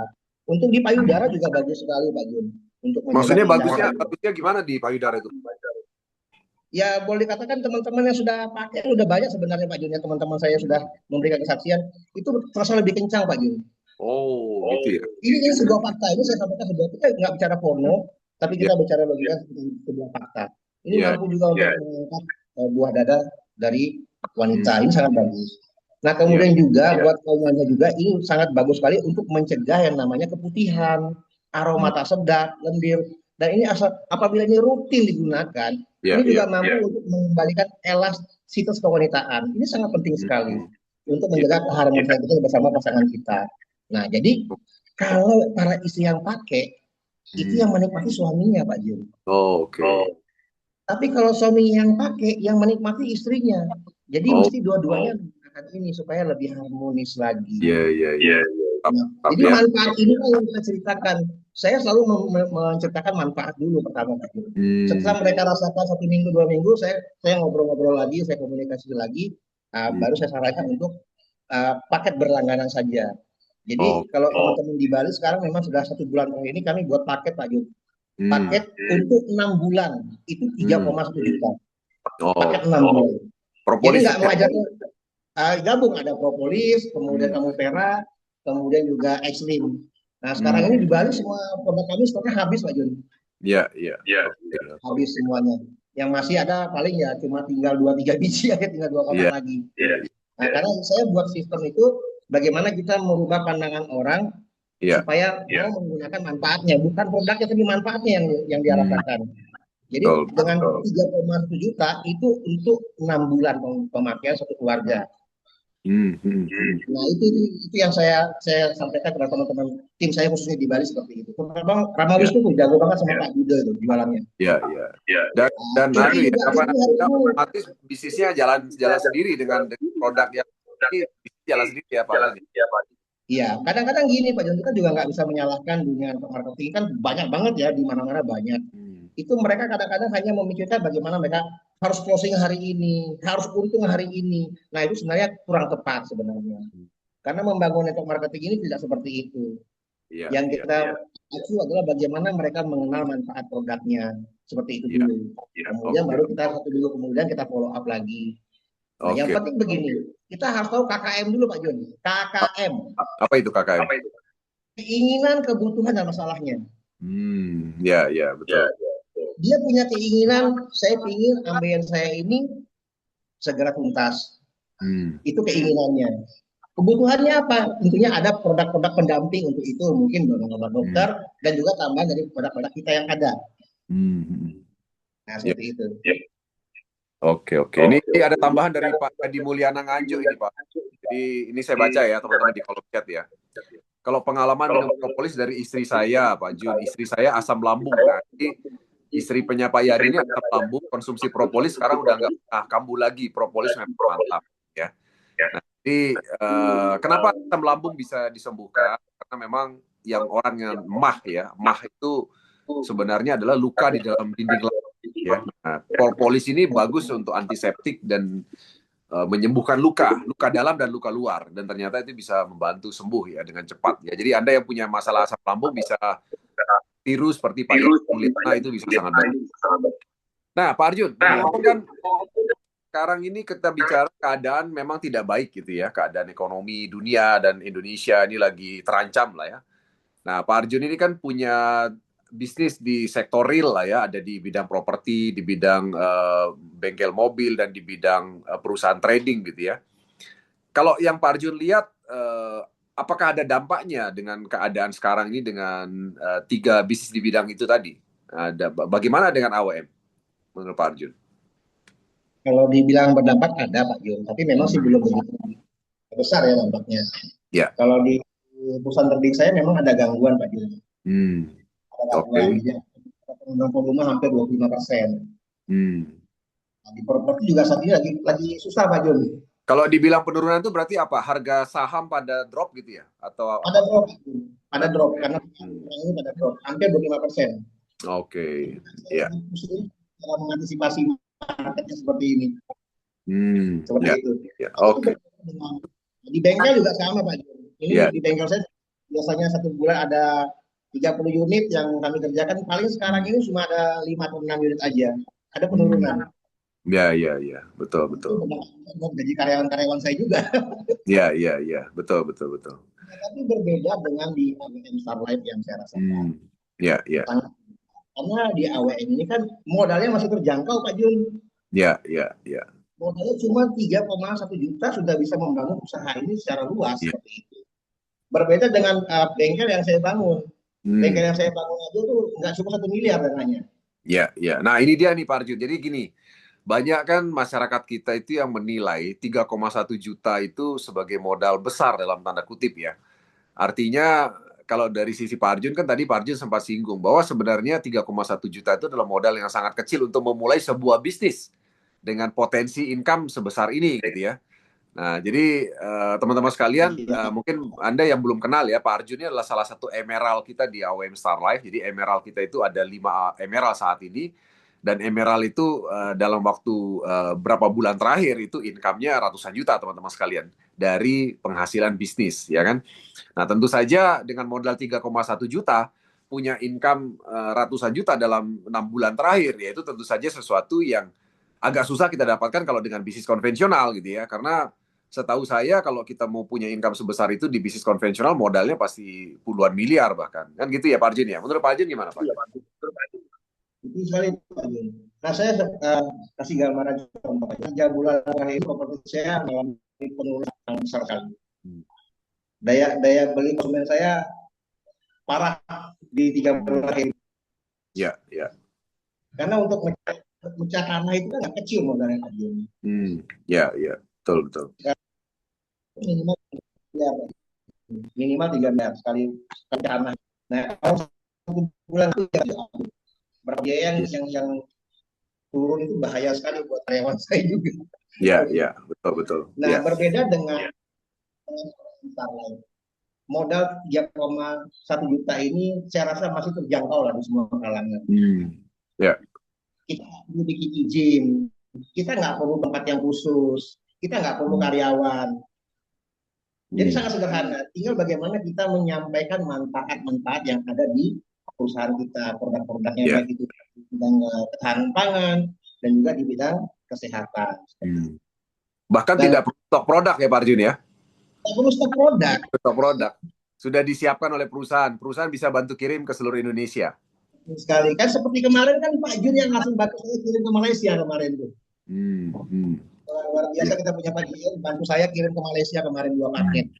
Untuk di payudara juga bagus sekali Pak Jun. Untuk Maksudnya bagusnya gimana di payudara itu? Ya boleh dikatakan teman-teman yang sudah pakai udah banyak sebenarnya Pak Jun. Ya, teman-teman saya sudah memberikan kesaksian itu terasa lebih kencang Pak Jun. Oh, gitu ya. Ini sebuah fakta. Ini saya sampaikan sebuah, kita nggak bicara porno, tapi kita bicara logika sebuah fakta. Ini mampu juga untuk mengangkat buah dada dari wanita. Ini sangat bagus. Nah kemudian juga buat kaum wanita juga ini sangat bagus sekali untuk mencegah yang namanya keputihan, aroma tak sedap, lendir. Dan ini apabila ini rutin digunakan, ini juga mampu untuk mengembalikan elastisitas kewanitaan. Ini sangat penting sekali untuk menjaga keharmonisan kita bersama pasangan kita. Nah, jadi kalau para istri yang pakai, itu yang menikmati suaminya, Pak Jun. Oke. Tapi kalau suami yang pakai, yang menikmati istrinya. Jadi mesti dua-duanya menggunakan ini supaya lebih harmonis lagi. Iya. Nah, jadi manfaat ini yang kita ceritakan. Saya selalu menceritakan manfaat dulu pertama, Pak Jun. Setelah mereka rasakan 1 minggu, 2 minggu, saya ngobrol-ngobrol lagi, saya komunikasi lagi, baru saya sarankan untuk paket berlangganan saja. Jadi kalau teman-teman di Bali sekarang memang sudah 1 bulan ini kami buat paket Pak Jun. Paket untuk 6 bulan itu 3,1 juta. Paket 6 bulan. Jadi nggak mengajarkan gabung, ada propolis, kemudian Camufera, kemudian juga Xlim. Nah sekarang ini di Bali semua produk kami stoknya habis Pak Jun. Iya. Habis semuanya. Yang masih ada paling ya cuma tinggal 2-3 biji aja, tinggal 2 kotak lagi. Nah karena saya buat sistem itu bagaimana kita merubah pandangan orang supaya mau menggunakan manfaatnya, bukan produknya tapi manfaatnya yang diharapkan. Jadi dengan 3,1 juta itu untuk 6 bulan pemakaian satu keluarga. Nah itu yang saya sampaikan kepada teman-teman tim saya khususnya di Bali seperti itu. Bang Ramawis itu jago banget sama Pak Yuda itu jualannya. Iya. Dan otomatis bisnisnya jalan sendiri dengan produk yang jalan sendiri ya Pak. Iya, kadang-kadang gini Pak Jon, kita juga nggak bisa menyalahkan dunia marketing, kan banyak banget ya, di mana-mana banyak. Itu mereka kadang-kadang hanya memikirkan bagaimana mereka harus closing hari ini, harus untung hari ini. Nah itu sebenarnya kurang tepat sebenarnya. Karena membangun network marketing ini tidak seperti itu. Yang kita acu adalah bagaimana mereka mengenal manfaat produknya. Seperti itu dulu. Kemudian baru kita 1 minggu kemudian kita follow up lagi. Nah, yang penting begini, kita harus tahu KKM dulu Pak Joni. KKM. Apa itu KKM? Keinginan, kebutuhan, dan masalahnya. Ya, betul. Dia punya keinginan, saya ingin ambeien saya ini segera tuntas. Itu keinginannya. Kebutuhannya apa? Tentunya ada produk-produk pendamping untuk itu, mungkin obat dokter dan juga tambahan dari produk-produk kita yang ada. Hmm. Nah, Ya. seperti itu. Oke, oke. Ini ada tambahan dari Pak Adi Mulyana Nganjuk ini, Pak. Jadi ini saya baca ya, teman-teman di kolom chat ya. Kalau pengalaman minum propolis dari istri saya, Pak Jun, istri saya asam lambung. Nah, jadi istri Pak Yadi ini asam lambung, konsumsi propolis sekarang udah nggak kambuh lagi. Propolis memang mantap, ya. Nah, jadi kenapa asam lambung bisa disembuhkan? Karena memang yang orang yang mah ya, mah itu sebenarnya adalah luka di dalam dinding lambung. Ya, nah, propolis ini bagus untuk antiseptik dan menyembuhkan luka dalam dan luka luar, dan ternyata itu bisa membantu sembuh ya dengan cepat ya. Jadi Anda yang punya masalah asam lambung bisa tiru seperti Pak Mulyana, itu bisa sangat baik. Nah, Pak Arjun, begitupun kan sekarang ini kita bicara keadaan memang tidak baik gitu ya, keadaan ekonomi dunia dan Indonesia ini lagi terancam lah ya. Nah, Pak Arjun ini kan punya bisnis di sektor real lah ya, ada di bidang properti, di bidang bengkel mobil, dan di bidang perusahaan trading gitu ya. Kalau yang Pak Arjun lihat, apakah ada dampaknya dengan keadaan sekarang ini dengan 3 bisnis di bidang itu tadi? Bagaimana dengan AWM menurut Pak Arjun? Kalau dibilang berdampak ada Pak Jun, tapi memang sih belum begitu besar ya dampaknya. Ya. Kalau di perusahaan trading saya memang ada gangguan Pak Jun. Ada gangguan, jadi penurunan volume hampir 25%. Nah, di properti juga saat ini lagi susah Pak Jun. Kalau dibilang penurunan itu berarti apa? Harga saham pada drop gitu ya? Atau ada drop, ada drop karena ini ada drop hampir 25%. Oke, ya. Cara mengantisipasi marketnya seperti ini. Seperti Ya. itu. Ya. Oke. Di bengkel juga sama Pak Jun. Ini di bengkel saya biasanya 1 bulan ada 30 unit yang kami kerjakan, paling sekarang ini cuma ada 5 atau 6 unit aja. Ada penurunan. Ya, betul. Gaji karyawan-karyawan saya juga. Ya, betul. Tapi berbeda dengan di AWM Starlight yang saya rasakan. Ya. Karena di AWM ini kan modalnya masih terjangkau Pak Jun. Ya. Modalnya cuma 3,1 juta sudah bisa membangun usaha ini secara luas seperti itu. Berbeda dengan bengkel yang saya bangun. Bengkel yang saya bangun aja tuh nggak cukup 1 miliar dananya. Ya. Nah ini dia nih Pak Arjun. Jadi gini, banyak kan masyarakat kita itu yang menilai 3,1 juta itu sebagai modal besar dalam tanda kutip ya. Artinya kalau dari sisi Pak Arjun kan tadi Pak Arjun sempat singgung bahwa sebenarnya 3,1 juta itu adalah modal yang sangat kecil untuk memulai sebuah bisnis dengan potensi income sebesar ini gitu ya. Nah, jadi teman-teman sekalian, mungkin Anda yang belum kenal ya, Pak Arjun ini adalah salah satu emerald kita di AWM Star Life. Jadi emerald kita itu ada 5 emerald saat ini. Dan emerald itu dalam waktu berapa bulan terakhir itu income-nya ratusan juta teman-teman sekalian dari penghasilan bisnis, ya kan? Nah, tentu saja dengan modal 3,1 juta punya income ratusan juta dalam 6 bulan terakhir, yaitu tentu saja sesuatu yang agak susah kita dapatkan kalau dengan bisnis konvensional gitu ya. Karena setahu saya kalau kita mau punya income sebesar itu di bisnis konvensional modalnya pasti puluhan miliar bahkan. Kan gitu ya Pak Arjun ya? Menurut Pak Arjun gimana Pak? Itu sekali Pak Jun. Nah saya kasih gambaran contoh. 3 bulan terakhir properti saya mengalami penurunan yang besar sekali. Daya beli konsumen saya parah di 3 bulan terakhir. Ya. Karena untuk mecah tanah itu kan nggak kecil modalnya Pak Jun. Ya, betul. Minimal 3 miliar sekali tanah. Nah kalau 1 bulan itu berapa biaya yang turun itu bahaya sekali buat karyawan saya juga. Ya, betul. Nah, berbeda dengan Starlight. Modal 3,1 juta ini saya rasa masih terjangkau lah di semua kalangan. Ya. Kita perlu bikin izin, kita nggak perlu tempat yang khusus, kita nggak perlu karyawan. Jadi sangat sederhana. Tinggal bagaimana kita menyampaikan manfaat-manfaat yang ada di perusahaan kita, produk-produknya baik itu di bidang ketahanan pangan dan juga di bidang kesehatan. Bahkan tidak perlu stok produk ya Pak Arjun ya? Tidak perlu stok produk. Stok produk sudah disiapkan oleh perusahaan. Perusahaan bisa bantu kirim ke seluruh Indonesia. Sekali kan seperti kemarin kan Pak Jun yang langsung bantu saya kirim ke Malaysia kemarin tuh. Luar biasa kita punya Pak Jun bantu saya kirim ke Malaysia kemarin 2 paket.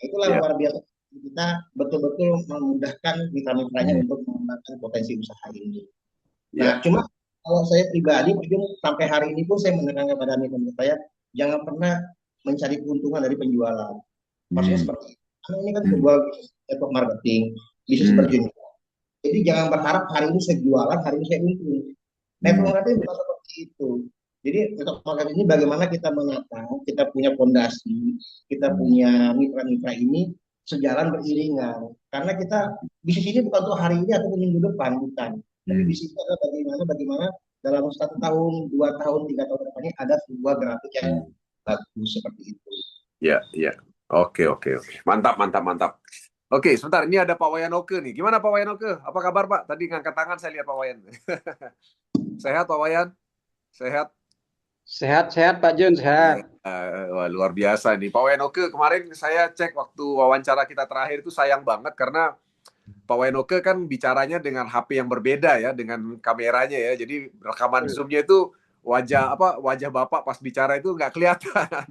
Itulah luar biasa. Kita betul-betul memudahkan mitra-mitranya untuk mengembangkan potensi usaha ini. Nah, cuma kalau saya pribadi, mungkin sampai hari ini pun saya menekankan kepada mitra saya, jangan pernah mencari keuntungan dari penjualan. Maksudnya seperti itu. Karena ini kan sebuah bisnis network marketing, bisnis berjenjang. Jadi jangan berharap hari ini saya jualan, hari ini saya untung. Network marketing bukan seperti itu. Jadi network marketing ini bagaimana kita menata, kita punya fondasi, kita punya mitra-mitra ini sejalan beriringan. Karena kita bisnis ini bukan untuk hari ini atau minggu depan, bukan. Tapi bisnis itu adalah bagaimana dalam 1 tahun, 2 tahun, 3 tahun depannya ada sebuah grafik yang bagus seperti itu. Ya, ya. Oke. Mantap. Oke, sebentar. Ini ada Pak Wayan Oke nih. Gimana Pak Wayan Oke? Apa kabar Pak? Tadi ngangkat tangan saya lihat Pak Wayan. Sehat Pak Wayan? Sehat? Sehat Pak Jun, sehat. Wah, luar biasa nih. Pak Wayan Oke, kemarin saya cek waktu wawancara kita terakhir itu sayang banget karena Pak Wayan Oke kan bicaranya dengan HP yang berbeda ya, dengan kameranya ya. Jadi rekaman Zoom-nya itu wajah Bapak pas bicara itu nggak kelihatan.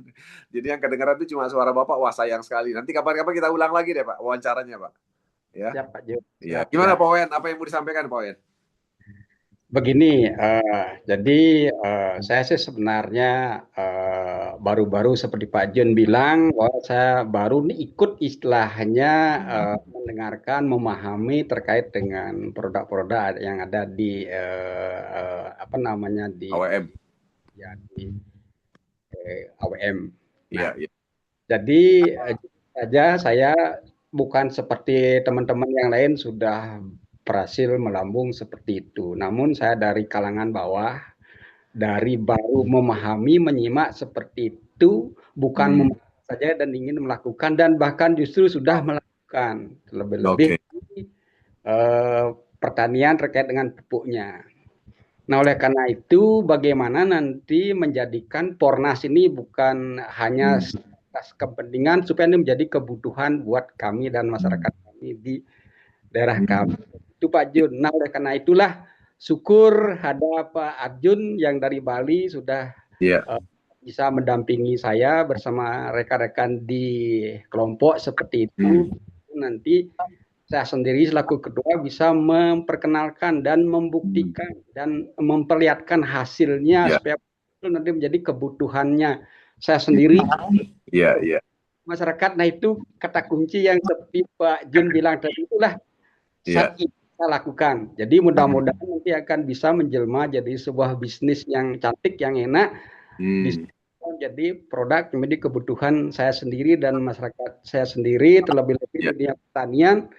Jadi yang kedengaran itu cuma suara Bapak. Wah, sayang sekali. Nanti kapan-kapan kita ulang lagi deh Pak wawancaranya Pak. Ya. Siap Pak Jun. Ya. Gimana Pak Wayan? Apa yang mau disampaikan Pak Wayan? Begini, jadi saya sih sebenarnya baru-baru seperti Pak Jun bilang bahwa saya baru nih ikut istilahnya mendengarkan, memahami terkait dengan produk-produk yang ada di apa namanya di AWM. Ya, di AWM. Iya. Jadi saja saya bukan seperti teman-teman yang lain sudah berhasil melambung seperti itu. Namun saya dari kalangan bawah, dari baru memahami, menyimak seperti itu, bukan memahami saja dan ingin melakukan, dan bahkan justru sudah melakukan lebih-lebih pertanian terkait dengan pupuknya. Nah, oleh karena itu, bagaimana nanti menjadikan Pornas ini bukan hanya atas kepentingan, supaya ini menjadi kebutuhan buat kami dan masyarakat kami di daerah kami. Itu Pak Jun. Nah, oleh karena itulah syukur ada Pak Arjun yang dari Bali sudah bisa mendampingi saya bersama rekan-rekan di kelompok seperti itu. Nanti saya sendiri selaku ketua bisa memperkenalkan dan membuktikan dan memperlihatkan hasilnya supaya itu nanti menjadi kebutuhannya saya sendiri. Masyarakat. Nah, itu kata kunci yang seperti Pak Jun bilang tadi, itulah saat ini kita lakukan. Jadi mudah-mudahan nanti akan bisa menjelma jadi sebuah bisnis yang cantik, yang enak, bisa jadi produk menjadi kebutuhan saya sendiri dan masyarakat saya sendiri, terlebih-lebih di dunia pertanian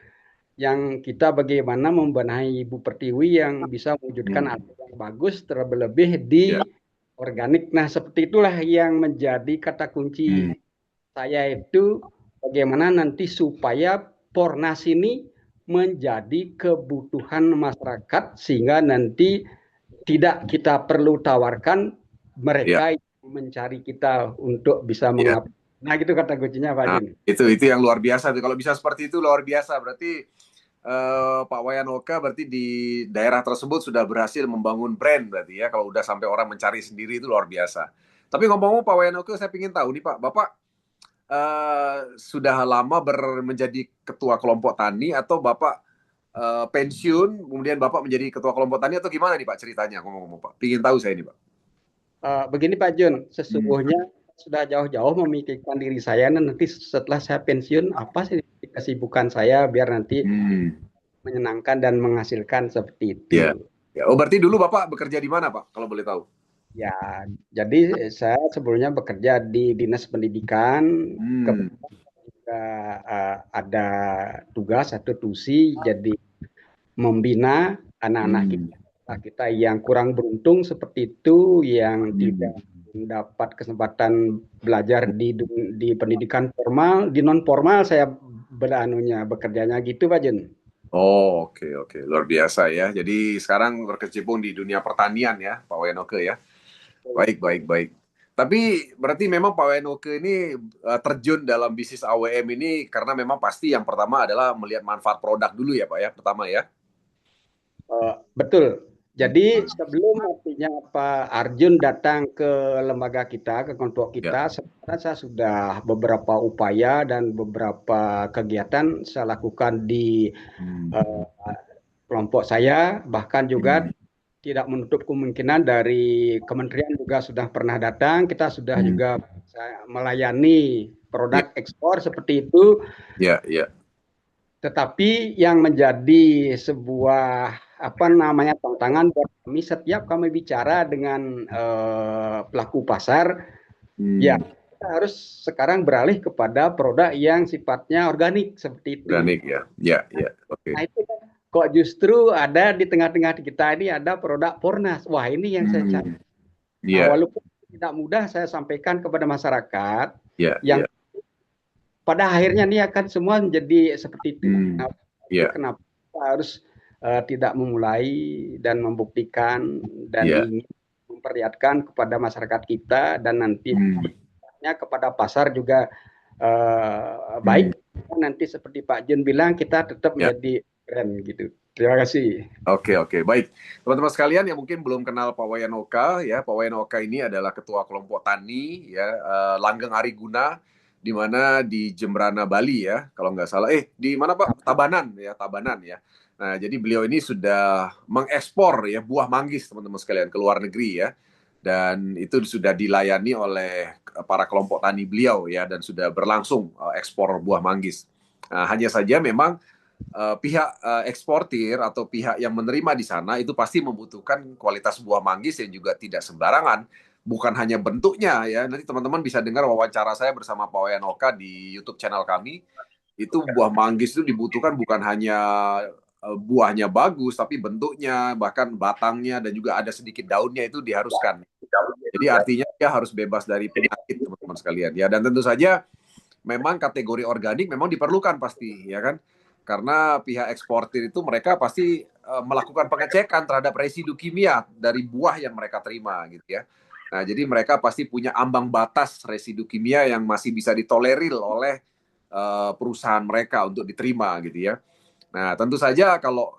yang kita bagaimana membenahi Ibu Pertiwi yang bisa mewujudkan hasil yang bagus, terlebih-lebih di organik. Nah, seperti itulah yang menjadi kata kunci saya itu, bagaimana nanti supaya Pornas ini menjadi kebutuhan masyarakat sehingga nanti tidak kita perlu tawarkan, mereka yang mencari kita untuk bisa mengapa. Nah, gitu kata kuncinya Pak Jun. Itu yang luar biasa. Kalau bisa seperti itu luar biasa. Berarti Pak Wayan Oke berarti di daerah tersebut sudah berhasil membangun brand berarti ya. Kalau udah sampai orang mencari sendiri itu luar biasa. Tapi ngomong-ngomong Pak Wayan Oke, saya ingin tahu nih Pak, Bapak sudah lama menjadi ketua kelompok tani atau Bapak pensiun kemudian Bapak menjadi ketua kelompok tani atau gimana nih Pak ceritanya? Ngomong-ngomong Pak, ingin tahu saya ini Pak. Begini Pak Jun, sesungguhnya sudah jauh-jauh memikirkan diri saya, nanti setelah saya pensiun apa sih kesibukan saya biar nanti menyenangkan dan menghasilkan seperti itu. Oh, berarti dulu Bapak bekerja di mana Pak kalau boleh tahu? Ya, jadi saya sebelumnya bekerja di Dinas Pendidikan, juga ada tugas atau tusi jadi membina anak-anak kita yang kurang beruntung seperti itu, yang tidak mendapat kesempatan belajar di pendidikan formal, di non formal saya bekerjanya gitu Pak Jun. Oh, oke. Luar biasa ya. Jadi sekarang berkecimpung di dunia pertanian ya, Pak Wayan Oke ya. Baik. Tapi berarti memang Pak Wayan Oke ini terjun dalam bisnis AWM ini karena memang pasti yang pertama adalah melihat manfaat produk dulu ya Pak ya, pertama ya. Betul. Jadi sebelum artinya Pak Arjun datang ke lembaga kita, ke kelompok kita, sebenarnya saya sudah beberapa upaya dan beberapa kegiatan saya lakukan di kelompok saya, bahkan juga tidak menutup kemungkinan dari kementerian juga sudah pernah datang, kita sudah juga melayani produk ekspor seperti itu. Ya, ya. Tetapi yang menjadi sebuah tantangan buat kami setiap kami bicara dengan pelaku pasar, ya kita harus sekarang beralih kepada produk yang sifatnya organik seperti itu. Organik ya, ya, ya. Oke. Nah itu kok justru ada di tengah-tengah kita ini ada produk Pornas. Wah ini yang saya cari. Nah, walaupun tidak mudah saya sampaikan kepada masyarakat yang pada akhirnya ini akan semua menjadi seperti itu. Nah, kenapa kita harus tidak memulai dan membuktikan dan ingin memperlihatkan kepada masyarakat kita dan nanti kepada pasar juga baik. Nanti seperti Pak Jun bilang kita tetap menjadi brand gitu. Terima kasih. Oke, baik. Teman-teman sekalian yang mungkin belum kenal Pak Wayan Oka, ya, Pak Wayan Oka ini adalah Ketua Kelompok Tani, ya, Langgeng Ariguna, di mana di Jembrana, Bali, ya, kalau nggak salah. Di mana Pak? Tabanan, ya. Nah, jadi beliau ini sudah mengekspor ya buah manggis, teman-teman sekalian, ke luar negeri, ya. Dan itu sudah dilayani oleh para kelompok tani beliau, ya, dan sudah berlangsung ekspor buah manggis. Nah, hanya saja memang pihak eksportir atau pihak yang menerima di sana itu pasti membutuhkan kualitas buah manggis yang juga tidak sembarangan, bukan hanya bentuknya, ya. Nanti teman-teman bisa dengar wawancara saya bersama Pak Wayan Oka di YouTube channel kami. Itu buah manggis itu dibutuhkan bukan hanya buahnya bagus, tapi bentuknya, bahkan batangnya, dan juga ada sedikit daunnya itu diharuskan. Jadi artinya dia harus bebas dari penyakit, teman-teman sekalian, ya. Dan tentu saja memang kategori organik memang diperlukan pasti, ya kan? Karena pihak eksportir itu mereka pasti melakukan pengecekan terhadap residu kimia dari buah yang mereka terima, gitu ya. Nah, jadi mereka pasti punya ambang batas residu kimia yang masih bisa ditolerir oleh perusahaan mereka untuk diterima, gitu ya. Nah, tentu saja kalau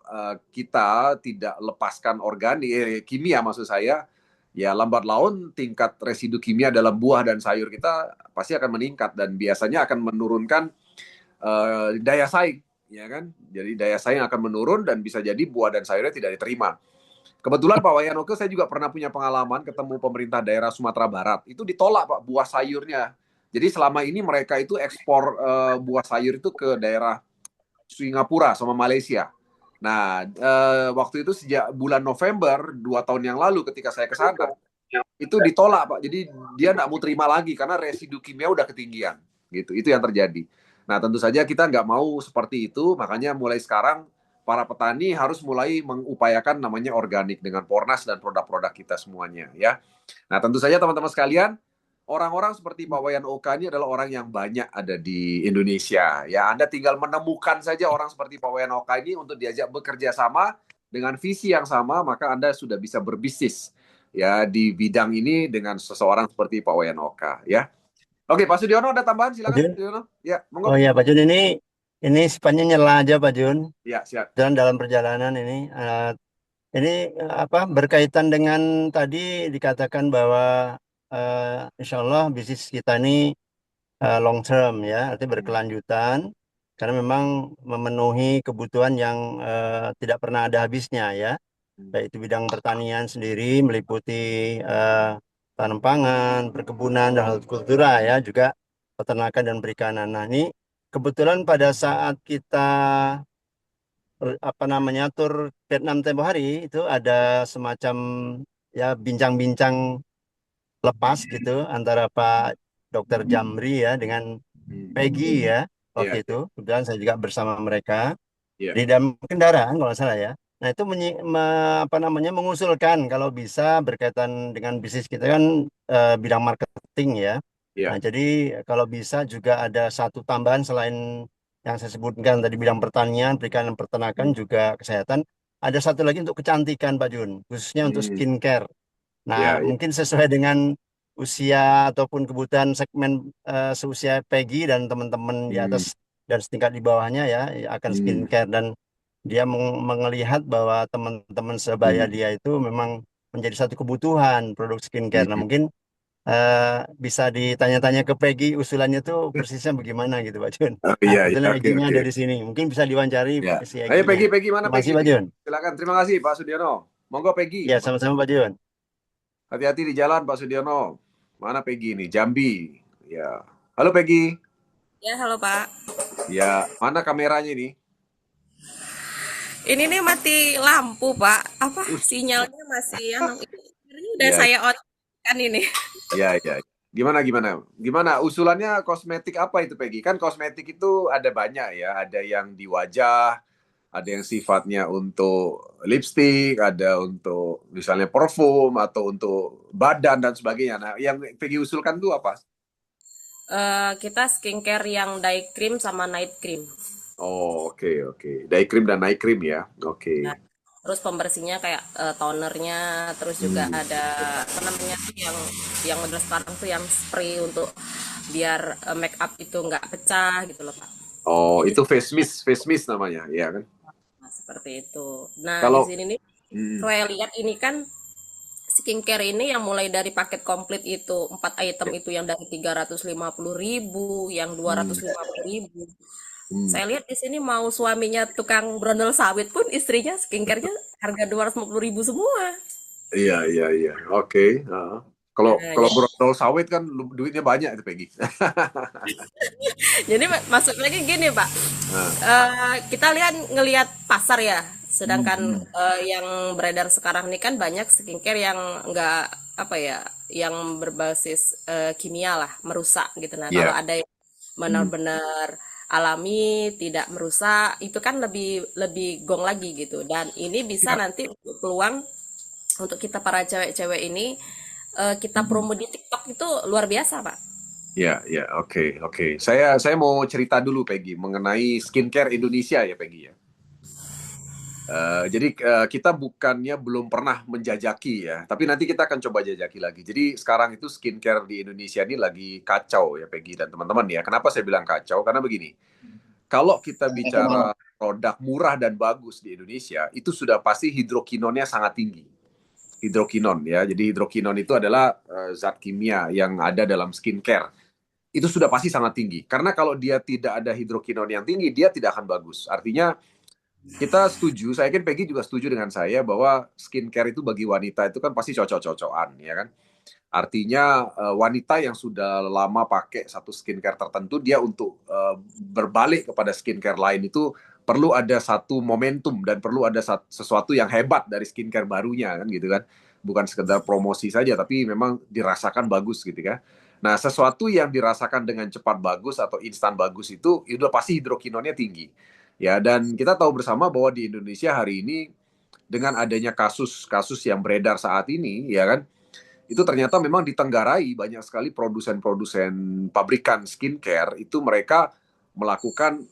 kita tidak lepaskan kimia maksud saya, ya lambat laun tingkat residu kimia dalam buah dan sayur kita pasti akan meningkat dan biasanya akan menurunkan daya saing, ya kan? Jadi daya saing akan menurun dan bisa jadi buah dan sayurnya tidak diterima. Kebetulan Pak Wayan Oka, saya juga pernah punya pengalaman ketemu pemerintah daerah Sumatera Barat. Itu ditolak Pak buah sayurnya. Jadi selama ini mereka itu ekspor buah sayur itu ke daerah Singapura sama Malaysia. Nah, waktu itu sejak bulan November 2 tahun yang lalu ketika saya ke sana, itu ditolak Pak. Jadi dia nggak mau terima lagi karena residu kimia udah ketinggian. Gitu. Itu yang terjadi. Nah, tentu saja kita nggak mau seperti itu. Makanya mulai sekarang para petani harus mulai mengupayakan namanya organik dengan Pornas dan produk-produk kita semuanya, ya. Nah, tentu saja teman-teman sekalian, orang-orang seperti Pak Wayan Oka ini adalah orang yang banyak ada di Indonesia. Ya, Anda tinggal menemukan saja orang seperti Pak Wayan Oka ini untuk diajak bekerja sama dengan visi yang sama, maka Anda sudah bisa berbisnis ya di bidang ini dengan seseorang seperti Pak Wayan Oka, ya. Oke, Pak Sudiono ada tambahan, silakan Pak Sudiono. Ya, monggo. Oh iya Pak Jun, ini sifatnya nyela aja Pak Jun. Ya, siap. Dan dalam perjalanan ini berkaitan dengan tadi dikatakan bahwa insya Allah bisnis kita ini long term, ya, artinya berkelanjutan karena memang memenuhi kebutuhan yang tidak pernah ada habisnya, ya, baik itu bidang pertanian sendiri meliputi tanam pangan, perkebunan, dan hortikultura, ya, juga peternakan dan perikanan. Nah, ini kebetulan pada saat kita tur Vietnam tempo hari itu ada semacam ya bincang-bincang lepas gitu antara Pak Dr. Jamri ya dengan Peggy ya waktu itu. Kemudian saya juga bersama mereka di dalam kendaraan kalau salah ya. Nah itu mengusulkan kalau bisa berkaitan dengan bisnis kita kan bidang marketing ya. Nah jadi kalau bisa juga ada satu tambahan selain yang saya sebutkan tadi bidang pertanian, perikanan, peternakan juga kesehatan. Ada satu lagi untuk kecantikan Pak Jun, khususnya untuk skincare. Nah mungkin sesuai dengan usia ataupun kebutuhan segmen seusia Peggy dan teman-teman di atas dan setingkat di bawahnya ya akan skincare, dan dia melihat bahwa teman-teman sebaya dia itu memang menjadi satu kebutuhan produk skincare. Nah mungkin bisa ditanya-tanya ke Peggy usulannya tuh persisnya bagaimana gitu Pak Jun. Kebetulan Egy-nya ada di sini, mungkin bisa diwawancari si Egy. Ayo Peggy mana Terima kasih Peggy? Pak Jun. Silakan, terima kasih Pak Sudiono. Monggo Peggy. Ya, sama-sama Pak Dion. Hati-hati di jalan Pak Sudiono. Mana Peggy nih? Jambi. Ya. Halo Peggy. Ya, halo Pak. Ya, mana kameranya nih? Ini nih mati lampu Pak. Apa sinyalnya masih ini udah Ya, saya on kan ini. ya. Gimana? Usulannya kosmetik apa itu Peggy? Kan kosmetik itu ada banyak ya. Ada yang di wajah, ada yang sifatnya untuk lipstick, ada untuk misalnya parfum atau untuk badan dan sebagainya. Nah, yang Peggy usulkan itu apa? Kita skincare yang day cream sama night cream. Oh, oke. Day cream dan night cream ya. Oke. Nah, terus pembersihnya kayak tonernya, terus juga ada apa namanya tuh yang model sekarang tuh yang spray untuk biar make up itu nggak pecah gitu loh Pak. Oh, Jadi itu face mist namanya, ya kan? seperti itu. Nah, di Kalau sini nih saya lihat ini kan skincare ini yang mulai dari paket komplit itu 4 item itu yang dari 350.000, yang 250.000. Saya lihat di sini mau suaminya tukang brondol sawit pun istrinya skincare-nya harga 250.000 semua. iya. Oke. Kalau Nah, brondol sawit kan duitnya banyak itu Peggy. jadi maksud lagi gini Pak, kita ngelihat pasar ya, sedangkan yang beredar sekarang ini kan banyak skincare yang enggak apa ya, yang berbasis kimia lah, merusak gitu. Nah, kalau Iya. ada yang benar-benar alami, tidak merusak, itu kan lebih gong lagi gitu. Dan ini bisa nanti peluang untuk kita para cewek-cewek ini kita promo di TikTok itu luar biasa, Pak. Ya, oke. Saya mau cerita dulu Peggy mengenai skincare Indonesia ya Peggy ya. Jadi kita bukannya belum pernah menjajaki ya, tapi nanti kita akan coba jajaki lagi. Jadi sekarang itu skincare di Indonesia ini lagi kacau ya Peggy dan teman-teman ya. Kenapa saya bilang kacau? Karena begini, kalau kita bicara produk murah dan bagus di Indonesia, itu sudah pasti hidrokinonnya sangat tinggi. Hidrokinon ya, jadi hidrokinon itu adalah zat kimia yang ada dalam skincare. Itu sudah pasti sangat tinggi. Karena kalau dia tidak ada hidrokinon yang tinggi, dia tidak akan bagus. Artinya kita setuju, saya yakin Peggy juga setuju dengan saya bahwa skincare itu bagi wanita itu kan pasti cocok-cocokan, ya kan? Artinya wanita yang sudah lama pakai satu skincare tertentu, dia untuk berbalik kepada skincare lain itu perlu ada satu momentum dan perlu ada sesuatu yang hebat dari skincare barunya kan gitu kan. Bukan sekedar promosi saja, tapi memang dirasakan bagus gitu kan. Nah, sesuatu yang dirasakan dengan cepat bagus atau instan bagus itu udah pasti hidrokinonnya tinggi. Ya, dan kita tahu bersama bahwa di Indonesia hari ini dengan adanya kasus-kasus yang beredar saat ini, ya kan, itu ternyata memang ditenggarai banyak sekali produsen-produsen pabrikan skincare itu mereka melakukan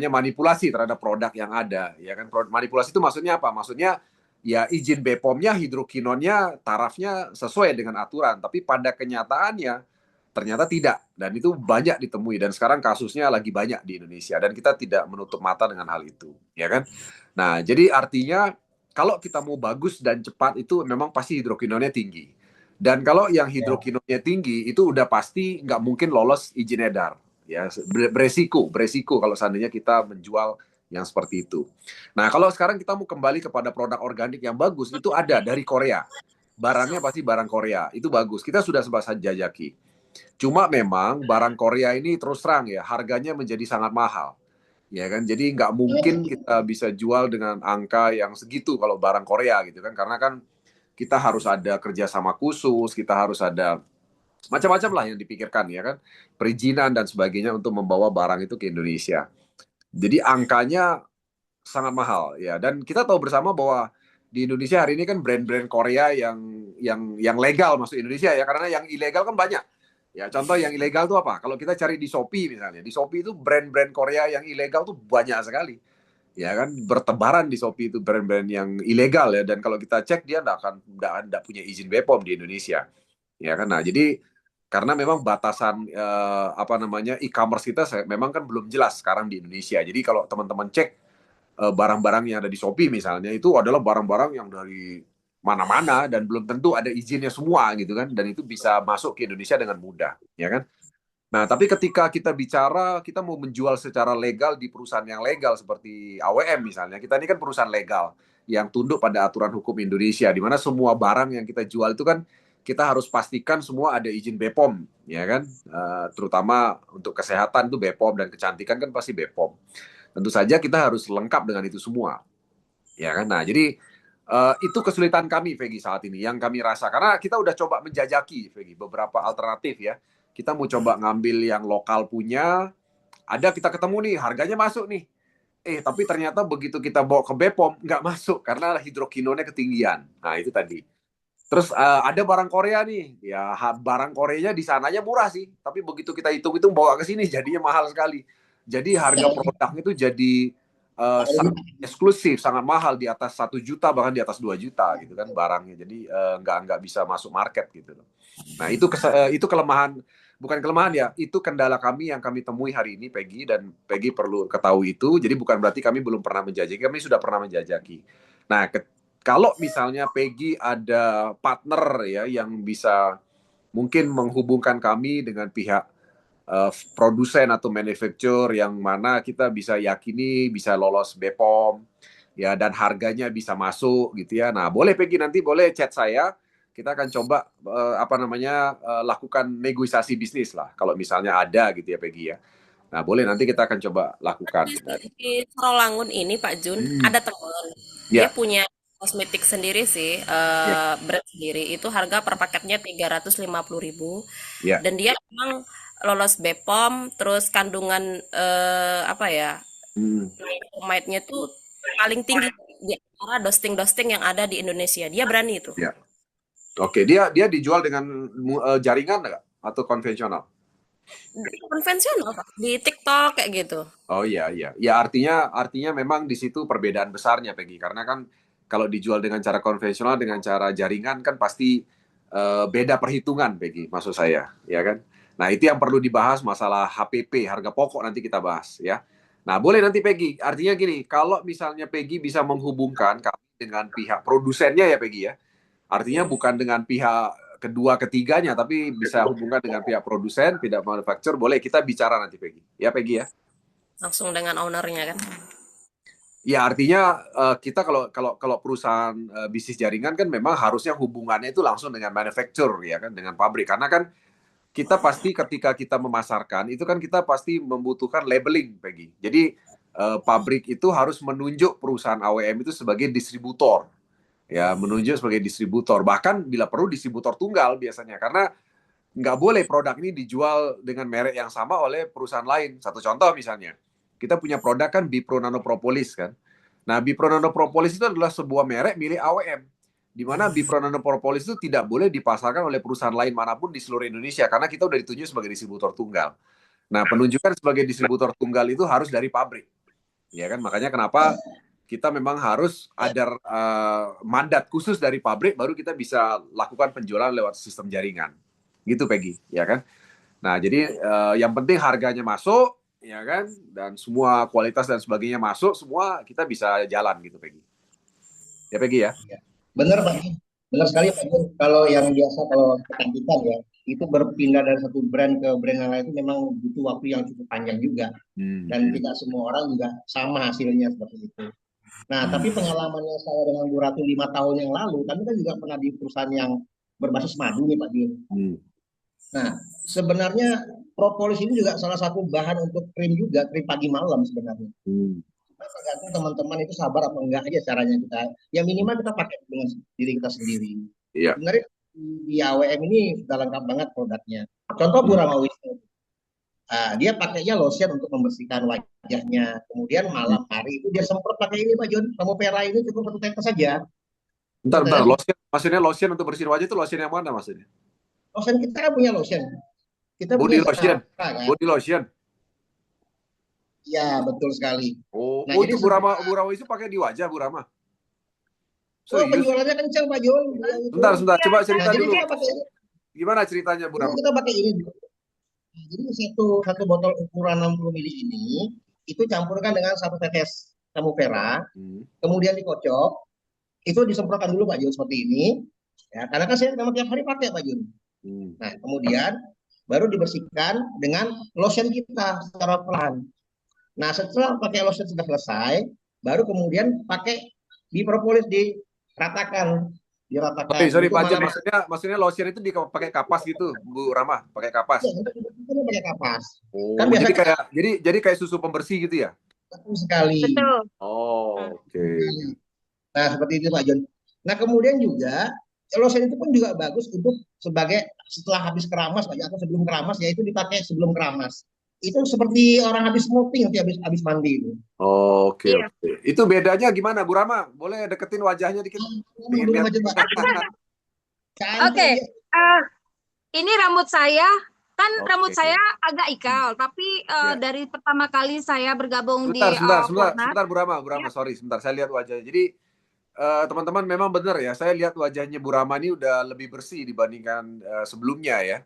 manipulasi terhadap produk yang ada, ya kan. Manipulasi itu maksudnya apa? Maksudnya ya izin BPOM-nya, hidrokinonnya, tarafnya sesuai dengan aturan, tapi pada kenyataannya ternyata tidak, dan itu banyak ditemui dan sekarang kasusnya lagi banyak di Indonesia dan kita tidak menutup mata dengan hal itu, ya kan. Nah, jadi artinya kalau kita mau bagus dan cepat itu memang pasti hidrokinonnya tinggi, dan kalau yang hidrokinonnya tinggi itu udah pasti nggak mungkin lolos izin edar, ya. Beresiko kalau seandainya kita menjual yang seperti itu. Nah, kalau sekarang kita mau kembali kepada produk organik yang bagus, itu ada dari Korea, barangnya pasti barang Korea, itu bagus, kita sudah sempat jajaki. Cuma memang barang Korea ini terus terang ya harganya menjadi sangat mahal, ya kan. Jadi nggak mungkin kita bisa jual dengan angka yang segitu kalau barang Korea gitu kan, karena kan kita harus ada kerjasama khusus, kita harus ada macam-macam lah yang dipikirkan ya kan, perizinan dan sebagainya untuk membawa barang itu ke Indonesia. Jadi angkanya sangat mahal ya, dan kita tahu bersama bahwa di Indonesia hari ini kan brand-brand Korea yang legal masuk Indonesia ya, karena yang ilegal kan banyak. Ya, contoh yang ilegal itu apa? Kalau kita cari di Shopee misalnya, di Shopee itu brand-brand Korea yang ilegal tuh banyak sekali. Ya kan, bertebaran di Shopee itu brand-brand yang ilegal ya, dan kalau kita cek dia nggak punya izin BPOM di Indonesia. Ya kan, nah jadi karena memang batasan e-commerce kita memang kan belum jelas sekarang di Indonesia. Jadi kalau teman-teman cek barang-barang yang ada di Shopee misalnya, itu adalah barang-barang yang dari mana-mana dan belum tentu ada izinnya semua gitu kan, dan itu bisa masuk ke Indonesia dengan mudah, ya kan. Nah, tapi ketika kita bicara kita mau menjual secara legal di perusahaan yang legal seperti AWM misalnya, kita ini kan perusahaan legal yang tunduk pada aturan hukum Indonesia, di mana semua barang yang kita jual itu kan kita harus pastikan semua ada izin BPOM, ya kan? Terutama untuk kesehatan itu BPOM dan kecantikan kan pasti BPOM. Tentu saja kita harus lengkap dengan itu semua, ya kan? Nah, jadi itu kesulitan kami, Vegi, saat ini yang kami rasa karena kita udah coba menjajaki, Vegi, beberapa alternatif ya. Kita mau coba ngambil yang lokal punya, ada kita ketemu nih harganya masuk nih. Tapi ternyata begitu kita bawa ke BPOM nggak masuk karena hidrokinonnya ketinggian. Nah, itu tadi. Terus ada barang Korea nih, ya barang Koreanya di sananya murah sih, tapi begitu kita hitung-hitung bawa ke sini jadinya mahal sekali. Jadi harga produknya itu jadi sangat eksklusif, sangat mahal di atas 1 juta bahkan di atas 2 juta gitu kan barangnya. Jadi nggak bisa masuk market gitu loh. Nah itu kelemahan, bukan kelemahan ya, itu kendala kami yang kami temui hari ini, Peggy, dan Peggy perlu ketahui itu. Jadi bukan berarti kami belum pernah menjajaki, kami sudah pernah menjajaki. Nah kalau misalnya Peggy ada partner ya yang bisa mungkin menghubungkan kami dengan pihak produsen atau manufacturer yang mana kita bisa yakini bisa lolos BPOM ya dan harganya bisa masuk gitu ya. Nah, boleh Peggy, nanti boleh chat saya. Kita akan coba lakukan negosiasi bisnis lah kalau misalnya ada gitu ya, Peggy ya. Nah, boleh nanti kita akan coba lakukan. Di Sorolangun ini Pak Jun ada teman. Dia punya kosmetik sendiri sih, brand sendiri. Itu harga per paketnya 350.000. Dan dia memang lolos BPOM, terus kandungan niacinamide-nya tuh paling tinggi di antara dosing-dosing yang ada di Indonesia. Dia berani itu. Ya. Oke, dia dijual dengan jaringan nggak atau konvensional? Konvensional Pak, di TikTok kayak gitu. Oh iya. Ya artinya memang di situ perbedaan besarnya, Peggy, karena kan kalau dijual dengan cara konvensional dengan cara jaringan kan pasti beda perhitungan, Peggy, maksud saya, ya kan? Nah, itu yang perlu dibahas masalah HPP, harga pokok, nanti kita bahas ya. Nah, boleh nanti Peggy. Artinya gini, kalau misalnya Peggy bisa menghubungkan kami dengan pihak produsennya ya, Peggy ya. Artinya bukan dengan pihak kedua ketiganya, tapi bisa hubungan dengan pihak produsen, pihak manufacturer, boleh kita bicara nanti, Peggy. Ya, Peggy ya. Langsung dengan ownernya kan? Ya, artinya kita kalau perusahaan bisnis jaringan kan memang harusnya hubungannya itu langsung dengan manufacturer ya kan, dengan pabrik. Karena kan kita pasti ketika kita memasarkan itu kan kita pasti membutuhkan labeling, Peggy. Jadi pabrik itu harus menunjuk perusahaan AWM itu sebagai distributor. Ya, menunjuk sebagai distributor. Bahkan bila perlu distributor tunggal biasanya. Karena nggak boleh produk ini dijual dengan merek yang sama oleh perusahaan lain. Satu contoh misalnya, kita punya produk kan Bipro Nanopropolis kan. Nah, Bipro Nanopropolis itu adalah sebuah merek milik AWM. Di mana Bipro Nanopropolis itu tidak boleh dipasarkan oleh perusahaan lain manapun di seluruh Indonesia karena kita udah ditunjuk sebagai distributor tunggal. Nah, penunjukan sebagai distributor tunggal itu harus dari pabrik. Ya kan, makanya kenapa kita memang harus ada mandat khusus dari pabrik baru kita bisa lakukan penjualan lewat sistem jaringan. Gitu, Peggy, ya kan? Nah, jadi yang penting harganya masuk, ya kan? Dan semua kualitas dan sebagainya masuk, semua kita bisa jalan gitu, Peggy. Ya, Peggy ya? Benar, Pak. Benar sekali, Pak. Kalau yang biasa, kalau kecantikan ya, itu berpindah dari satu brand ke brand yang lain itu memang butuh waktu yang cukup panjang juga. Dan tidak semua orang juga sama hasilnya seperti itu. Nah, tapi pengalamannya saya dengan Bu Ratu 5 tahun yang lalu, kami kan juga pernah di perusahaan yang berbasis madu nih, Pak Jun. Nah, sebenarnya propolis ini juga salah satu bahan untuk krim juga, krim pagi malam sebenarnya. Tergantung teman-teman itu sabar apa enggak aja caranya kita. Yang minimal kita pakai dengan diri kita sendiri. Iya. Sebenarnya di AWM ini sudah lengkap banget produknya. Contoh Bu Rama Wisnu. Dia pakainya lotion untuk membersihkan wajahnya. Kemudian malam hari itu dia semprot pakai ini, Pak John. Kamu pera ini cukup 1 tetes saja. Bentar. Lotion, maksudnya lotion untuk bersihin wajah itu lotion yang mana maksudnya? Lotion kita kan punya lotion. Kita body punya lotion. Kan? Body lotion. Ya, betul sekali. Nah, itu Bu Rama itu pakai di wajah, Bu Rama. Penjualannya kencang, Pak John. Bentar. Coba cerita dulu. Gimana ceritanya, Bu Rama? Kita pakai ini. Jadi satu botol ukuran 60 ml ini itu campurkan dengan 1 tetes camu pera, kemudian dikocok, itu disemprotkan dulu, Pak Jun, seperti ini. Ya, karena kan saya memang tiap hari pakai, Pak Jun. Nah, kemudian baru dibersihkan dengan lotion kita secara pelan. Nah, setelah pakai lotion sudah selesai, baru kemudian pakai di propolis diratakan Sorry itu Pak Jun, malah maksudnya lotion itu pakai kapas gitu, Bu Rama, pakai kapas. itu pakai kapas. Oh, Kan jadi biasanya kayak susu pembersih gitu ya? sekali. Betul. Oh, oke. Nah, seperti itu Pak John. Nah, kemudian juga lotion itu pun juga bagus untuk sebagai setelah habis keramas Pak, atau sebelum keramas, yaitu dipakai sebelum keramas. Itu seperti orang habis smoking nanti habis mandi itu. Oke, Iya. oke. Itu bedanya gimana, Bu Rama? Boleh deketin wajahnya dikit? Pengen Belum lihat. aja Pak. Oke. Ini rambut saya kan Oke. rambut saya agak ikal, tapi Ya. dari pertama kali saya bergabung di Fornas. Sebentar Bu Rama, Ya. sorry, sebentar. Saya lihat wajahnya. Jadi teman-teman memang benar ya. Saya lihat wajahnya Bu Rama ini udah lebih bersih dibandingkan sebelumnya ya.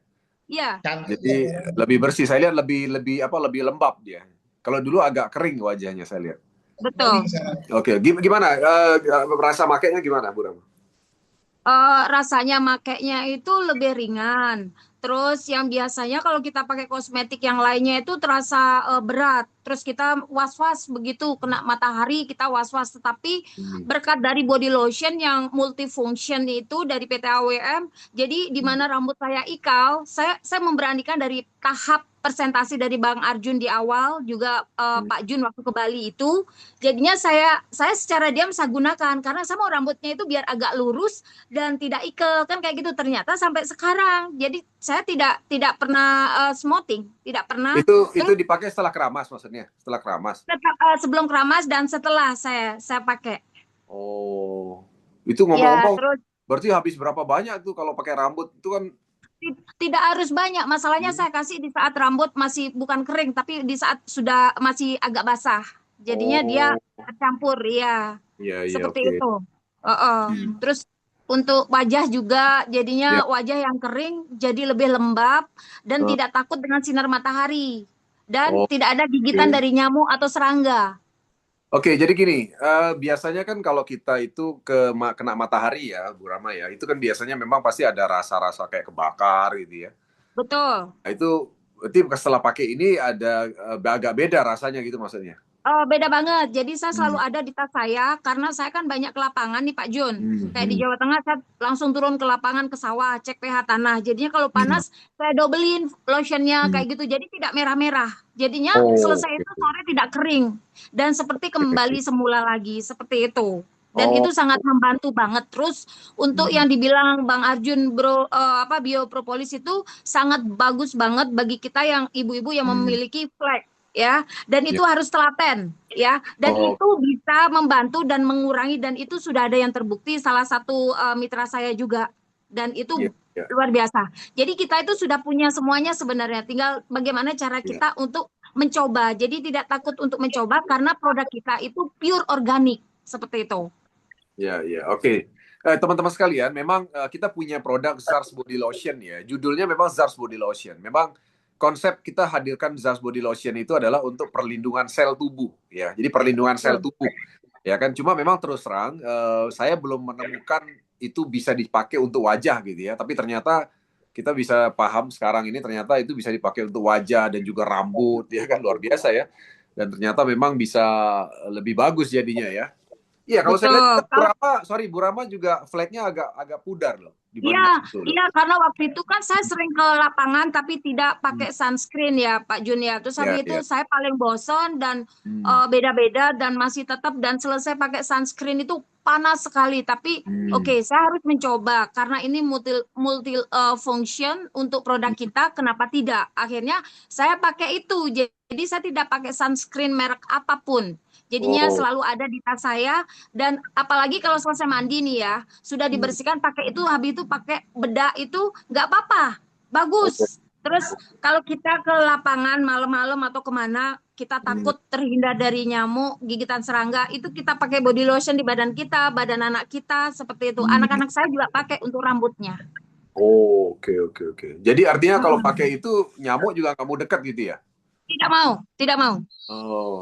Iya. Jadi lebih bersih. Saya lihat lebih lembab dia. Kalau dulu agak kering wajahnya saya lihat. Betul. Oke, gimana rasa makainya gimana Bu Rama? Rasanya makainya itu lebih ringan. Terus yang biasanya kalau kita pakai kosmetik yang lainnya itu terasa berat. Terus kita was-was begitu kena matahari kita was-was. Tetapi berkat dari body lotion yang multifunction itu dari PT AWM, jadi di mana rambut saya ikal, saya memberanikan dari tahap presentasi dari Bang Arjun di awal juga Pak Jun waktu ke Bali itu, jadinya saya secara diam saya gunakan karena saya mau rambutnya itu biar agak lurus dan tidak ikal kan kayak gitu. Ternyata sampai sekarang jadi saya tidak pernah smoking, tidak pernah. Itu Terus dipakai setelah keramas maksudnya? Setelah keramas. sebelum keramas dan setelah saya pakai. Oh. Itu Ya, ngomong-ngomong terus berarti habis berapa banyak tuh kalau pakai rambut itu kan? tidak harus banyak. Masalahnya saya kasih di saat rambut masih bukan kering tapi di saat sudah masih agak basah. Jadinya dia tercampur ya. Iya, Seperti oke. itu. Terus untuk wajah juga jadinya wajah yang kering jadi lebih lembab dan tidak takut dengan sinar matahari dan tidak ada gigitan dari nyamuk atau serangga. Oke, jadi gini, biasanya kan kalau kita itu kena matahari ya, Bu Rama ya, itu kan biasanya memang pasti ada rasa-rasa kayak kebakar gitu ya. Betul. Nah, itu berarti setelah pakai ini ada agak beda rasanya gitu maksudnya. Beda banget. Jadi saya selalu ada di tas saya karena saya kan banyak ke lapangan nih Pak Jun. Kayak di Jawa Tengah saya langsung turun ke lapangan ke sawah cek pH tanah. Jadinya kalau panas saya dobelin lotionnya kayak gitu. Jadi tidak merah-merah. Jadinya selesai itu sore tidak kering dan seperti kembali semula lagi seperti itu. Dan itu sangat membantu banget. Terus untuk yang dibilang Bang Arjun biopropolis itu sangat bagus banget bagi kita yang ibu-ibu yang memiliki flek ya, dan itu harus telaten ya, dan itu bisa membantu dan mengurangi, dan itu sudah ada yang terbukti salah satu mitra saya juga, dan itu luar biasa. Jadi kita itu sudah punya semuanya sebenarnya, tinggal bagaimana cara kita untuk mencoba. Jadi tidak takut untuk mencoba karena produk kita itu pure organik seperti itu. Ya, oke. Teman-teman sekalian, memang kita punya produk Zars Body Lotion ya. Judulnya memang Zars Body Lotion. Memang konsep kita hadirkan Zars Body Lotion itu adalah untuk perlindungan sel tubuh ya. Jadi perlindungan sel tubuh. Ya kan, cuma memang terus terang saya belum menemukan itu bisa dipakai untuk wajah gitu ya. Tapi ternyata kita bisa paham sekarang ini ternyata itu bisa dipakai untuk wajah dan juga rambut ya kan, luar biasa ya. Dan ternyata memang bisa lebih bagus jadinya ya. Iya, kalau saya lihat Bu Rama juga flagnya agak pudar loh. Iya, karena waktu itu kan saya sering ke lapangan tapi tidak pakai sunscreen ya Pak Jun ya. Terus habis itu saya paling bosan dan beda-beda dan masih tetap, dan selesai pakai sunscreen itu panas sekali. Tapi oke, saya harus mencoba karena ini multi function untuk produk kita. Kenapa tidak? Akhirnya saya pakai itu. Jadi saya tidak pakai sunscreen merek apapun. Jadinya selalu ada di tas saya, dan apalagi kalau selesai mandi nih ya, sudah dibersihkan pakai itu, habis itu pakai bedak itu nggak apa-apa, bagus. Terus kalau kita ke lapangan malam-malam atau kemana, kita takut terhindar dari nyamuk, gigitan serangga, itu kita pakai body lotion di badan kita, badan anak kita, seperti itu. Anak-anak saya juga pakai untuk rambutnya. Oke. Jadi artinya kalau pakai itu nyamuk juga nggak mau dekat gitu ya? Tidak mau.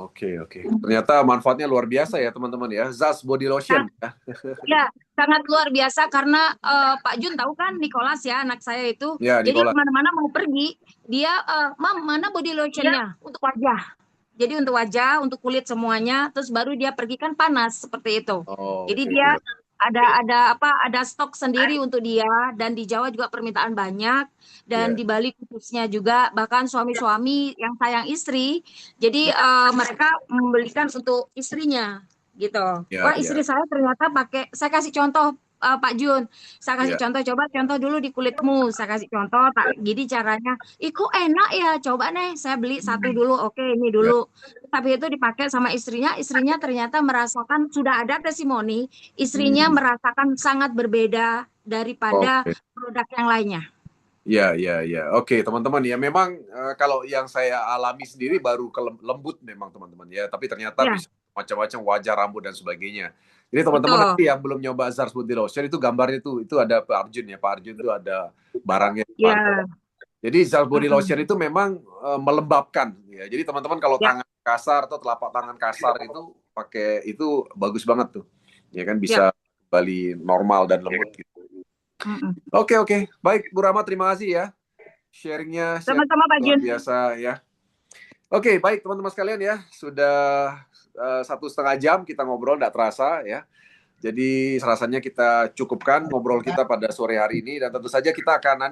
Oke. Ternyata manfaatnya luar biasa ya teman-teman ya. Zars Body Lotion. Ya, sangat luar biasa karena Pak Jun tahu kan Nicholas ya, anak saya itu. Ya, jadi kemana-mana mau pergi, dia, Mam, mana body lotionnya untuk wajah. Jadi untuk wajah, untuk kulit semuanya, terus baru dia pergi kan panas seperti itu. Oh, Jadi oke. dia ada stok sendiri untuk dia, dan di Jawa juga permintaan banyak, dan Ya, di Bali khususnya juga, bahkan suami-suami yang sayang istri, jadi ya, mereka membelikan untuk istrinya gitu. ya, Wah, istri ya, saya ternyata pakai, saya kasih contoh, Pak Jun, saya kasih ya. contoh, coba contoh dulu di kulitmu, saya kasih contoh, tak gini caranya. Ih, kok enak ya, coba deh, saya beli satu dulu, oke ini Ya. dulu. Tapi itu dipakai sama istrinya ternyata merasakan, sudah ada testimoni, istrinya Hmm. merasakan sangat berbeda daripada Oke. produk yang lainnya. Ya, ya, ya. Oke, teman-teman ya. Memang kalau yang saya alami sendiri baru ke lembut memang teman-teman ya. Tapi ternyata Ya, bisa macam-macam wajah, rambut dan sebagainya. Jadi teman-teman betul. nanti yang belum nyoba Zars Body Lotion itu gambarnya itu ada Pak Arjun ya. Pak Arjun itu ada barangnya di depan. Ya, Jadi Zars Body mm-mm. Lotion itu memang melembabkan ya. Jadi teman-teman kalau Ya, tangan kasar atau telapak tangan kasar itu pakai itu bagus banget tuh. Ya kan ya. bisa kembali normal dan lembut gitu. Mm-mm. Oke, oke. Baik, Bu Rama, terima kasih ya. Sharingnya Sama-sama Pak luar Jun. biasa ya. Oke, baik teman-teman sekalian ya. Sudah 1,5 jam kita ngobrol, tidak terasa ya. Jadi rasanya kita cukupkan ngobrol kita pada sore hari ini. Dan tentu saja kita akan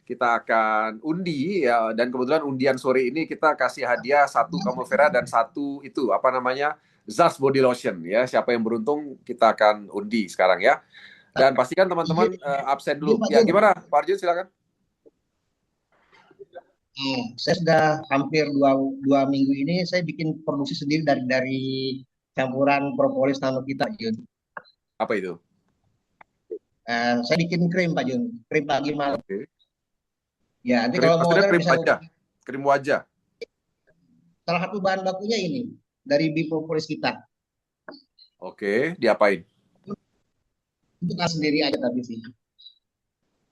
kita akan undi ya. Dan kebetulan undian sore ini kita kasih hadiah 1 Camel Vera dan 1 itu apa namanya Zars Body Lotion ya. Siapa yang beruntung kita akan undi sekarang ya. Dan pastikan teman-teman absen dulu. Ya, gimana Pak Arjun, silakan. Saya sudah hampir dua minggu ini saya bikin produksi sendiri dari campuran propolis nano kita, Jun. Apa itu? Saya bikin krim, Pak Jun, krim pagi malam. Oke. Ya, nanti Krim, kalau mau maksudnya order krim bisa wajah. Krim wajah. salah satu bahan bakunya ini dari propolis kita. Oke, diapain? Itu kan sendiri aja tapi sih.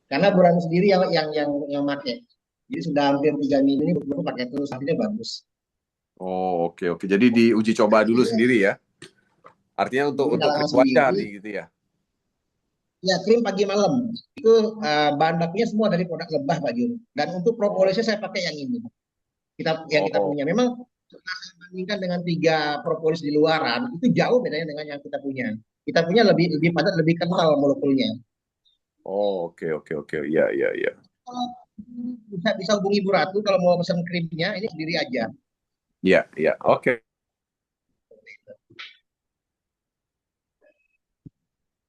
Karena brand sendiri yang pakai. Jadi sudah hampir 3 minggu ini betul pakai terus, hasilnya bagus. Oh, oke, oke. Jadi diuji coba dulu sendiri ya. Artinya untuk krim wajah nih gitu ya. Ya, krim pagi malam. Itu bahan bakunya semua dari produk lebah, Pak Jun. Dan untuk propolisnya saya pakai yang ini. Kita punya. Memang saya bandingkan dengan 3 propolis di luaran, itu jauh bedanya dengan yang kita punya. Kita punya lebih padat, lebih kental molekulnya. Oh, oke, oke, oke. Iya, iya, iya. Bisa hubungi Bu Ratu kalau mau pesan krimnya, ini sendiri aja. Iya, iya. Oke.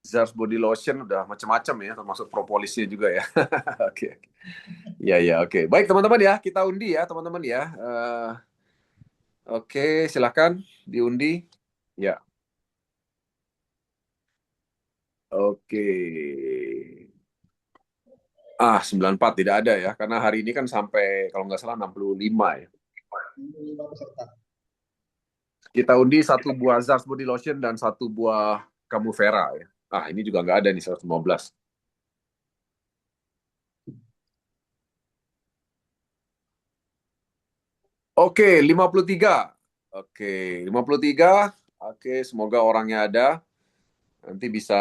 Zars Body Lotion udah macam-macam ya, termasuk propolisnya juga ya. Oke. Iya, iya, oke. Baik teman-teman ya, kita undi ya teman-teman ya. Oke, silahkan diundi. Ya. Oke. 94 tidak ada ya, karena hari ini kan sampai kalau nggak salah 65 ya. Kita undi 1 buah Zars Body Lotion dan 1 buah Camu Vera ya. Ini juga nggak ada nih 115. Oke, 53. Oke, 53. Oke, semoga orangnya ada. Nanti bisa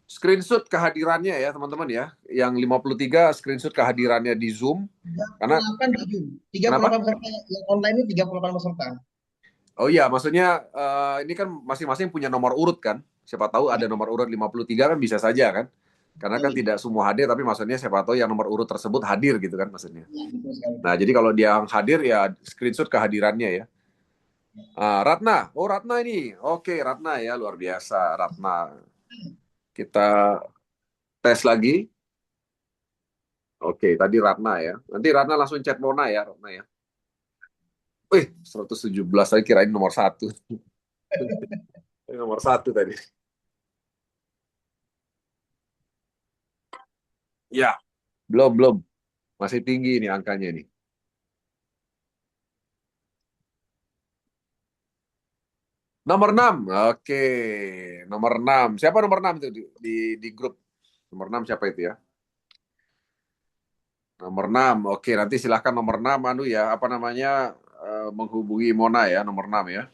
screenshot kehadirannya ya teman-teman ya. Yang 53 screenshot kehadirannya di Zoom. Karena 38 peserta yang online ini 38 peserta. Oh iya, maksudnya ini kan masing-masing punya nomor urut kan. Siapa tahu ada nomor urut 53 kan bisa saja kan. Karena kan tidak semua hadir, tapi maksudnya siapa tahu yang nomor urut tersebut hadir gitu kan maksudnya. Nah, jadi kalau dia hadir ya screenshot kehadirannya ya. Ratna, oh Ratna ini. Oke, Ratna ya, luar biasa Ratna. Kita tes lagi. Oke, tadi Ratna ya. Nanti Ratna langsung chat Mona ya, Ratna ya. Wih, 117 saya kirain nomor 1. Nomor 1 tadi. Ya, belum. Masih tinggi ini angkanya nih. Nomor 6. Oke. Nomor 6. Siapa nomor 6 itu di grup? Nomor 6 siapa itu ya? Nomor 6. Oke, nanti silahkan nomor 6 menghubungi Mona ya, nomor 6 ya.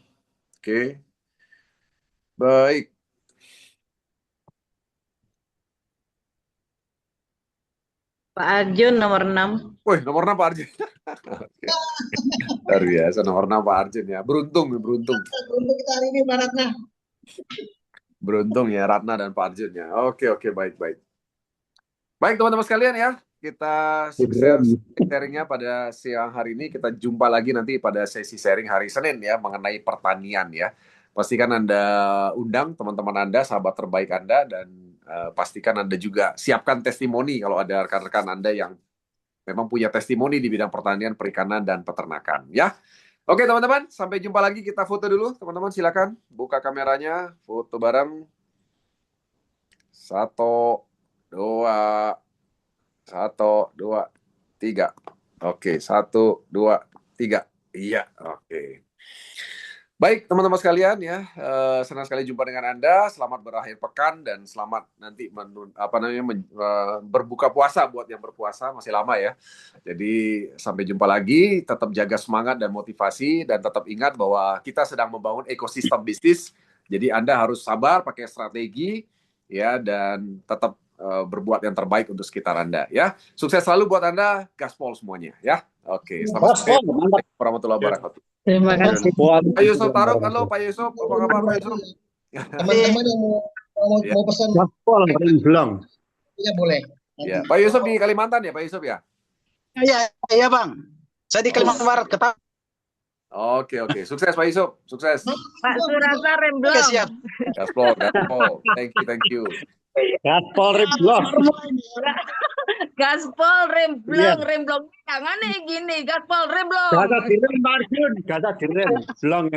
Oke. Baik. . Pak Arjun nomor 6. Wih, nomor 6 Pak Arjun. Oke. Luar biasa, nomor 6 Pak Arjun ya. Beruntung. Beruntung kita hari ini, Mbak Ratna. Beruntung ya Ratna dan Pak Arjun ya. Oke, baik. Baik teman-teman sekalian ya, kita sukses sharingnya pada siang hari ini. Kita jumpa lagi nanti pada sesi sharing hari Senin ya, mengenai pertanian ya. Pastikan Anda undang teman-teman Anda, sahabat terbaik Anda, dan pastikan Anda juga siapkan testimoni kalau ada rekan-rekan Anda yang memang punya testimoni di bidang pertanian, perikanan, dan peternakan ya. Oke teman-teman, sampai jumpa lagi. Kita foto dulu teman-teman, silakan buka kameranya, foto bareng. 1, 2, 1, 2, 3. Oke, 1, 2, 3. Iya, oke. Baik teman-teman sekalian ya, senang sekali jumpa dengan Anda. Selamat berakhir pekan dan selamat nanti berbuka puasa buat yang berpuasa, masih lama ya. Jadi sampai jumpa lagi, tetap jaga semangat dan motivasi, dan tetap ingat bahwa kita sedang membangun ekosistem bisnis. Jadi Anda harus sabar, pakai strategi ya, dan tetap berbuat yang terbaik untuk sekitar Anda ya. Sukses selalu buat Anda, gaspol semuanya ya. Oke, selamat sore warahmatullahi wabarakatuh. Terima kasih. Pak Yusuf Taruk, halo Pak Yusuf, apa kabar Pak Yusuf? Teman-teman yang mau pesan gaspol Remblong. ya boleh. Ya, Pak Yusuf di Kalimantan ya Pak Yusuf ya? Iya Bang. Saya di Kalimantan Barat, Ketapang. Oke, sukses Pak Yusuf, sukses. Pak Surasa Remblong. Oke, siap. Gaspol, thank you. Gaspol Remblong. Gaspol Remblong. Jangan nih gini, Gaspol Remblong. Gata direm Arjun, gata direm. Blong.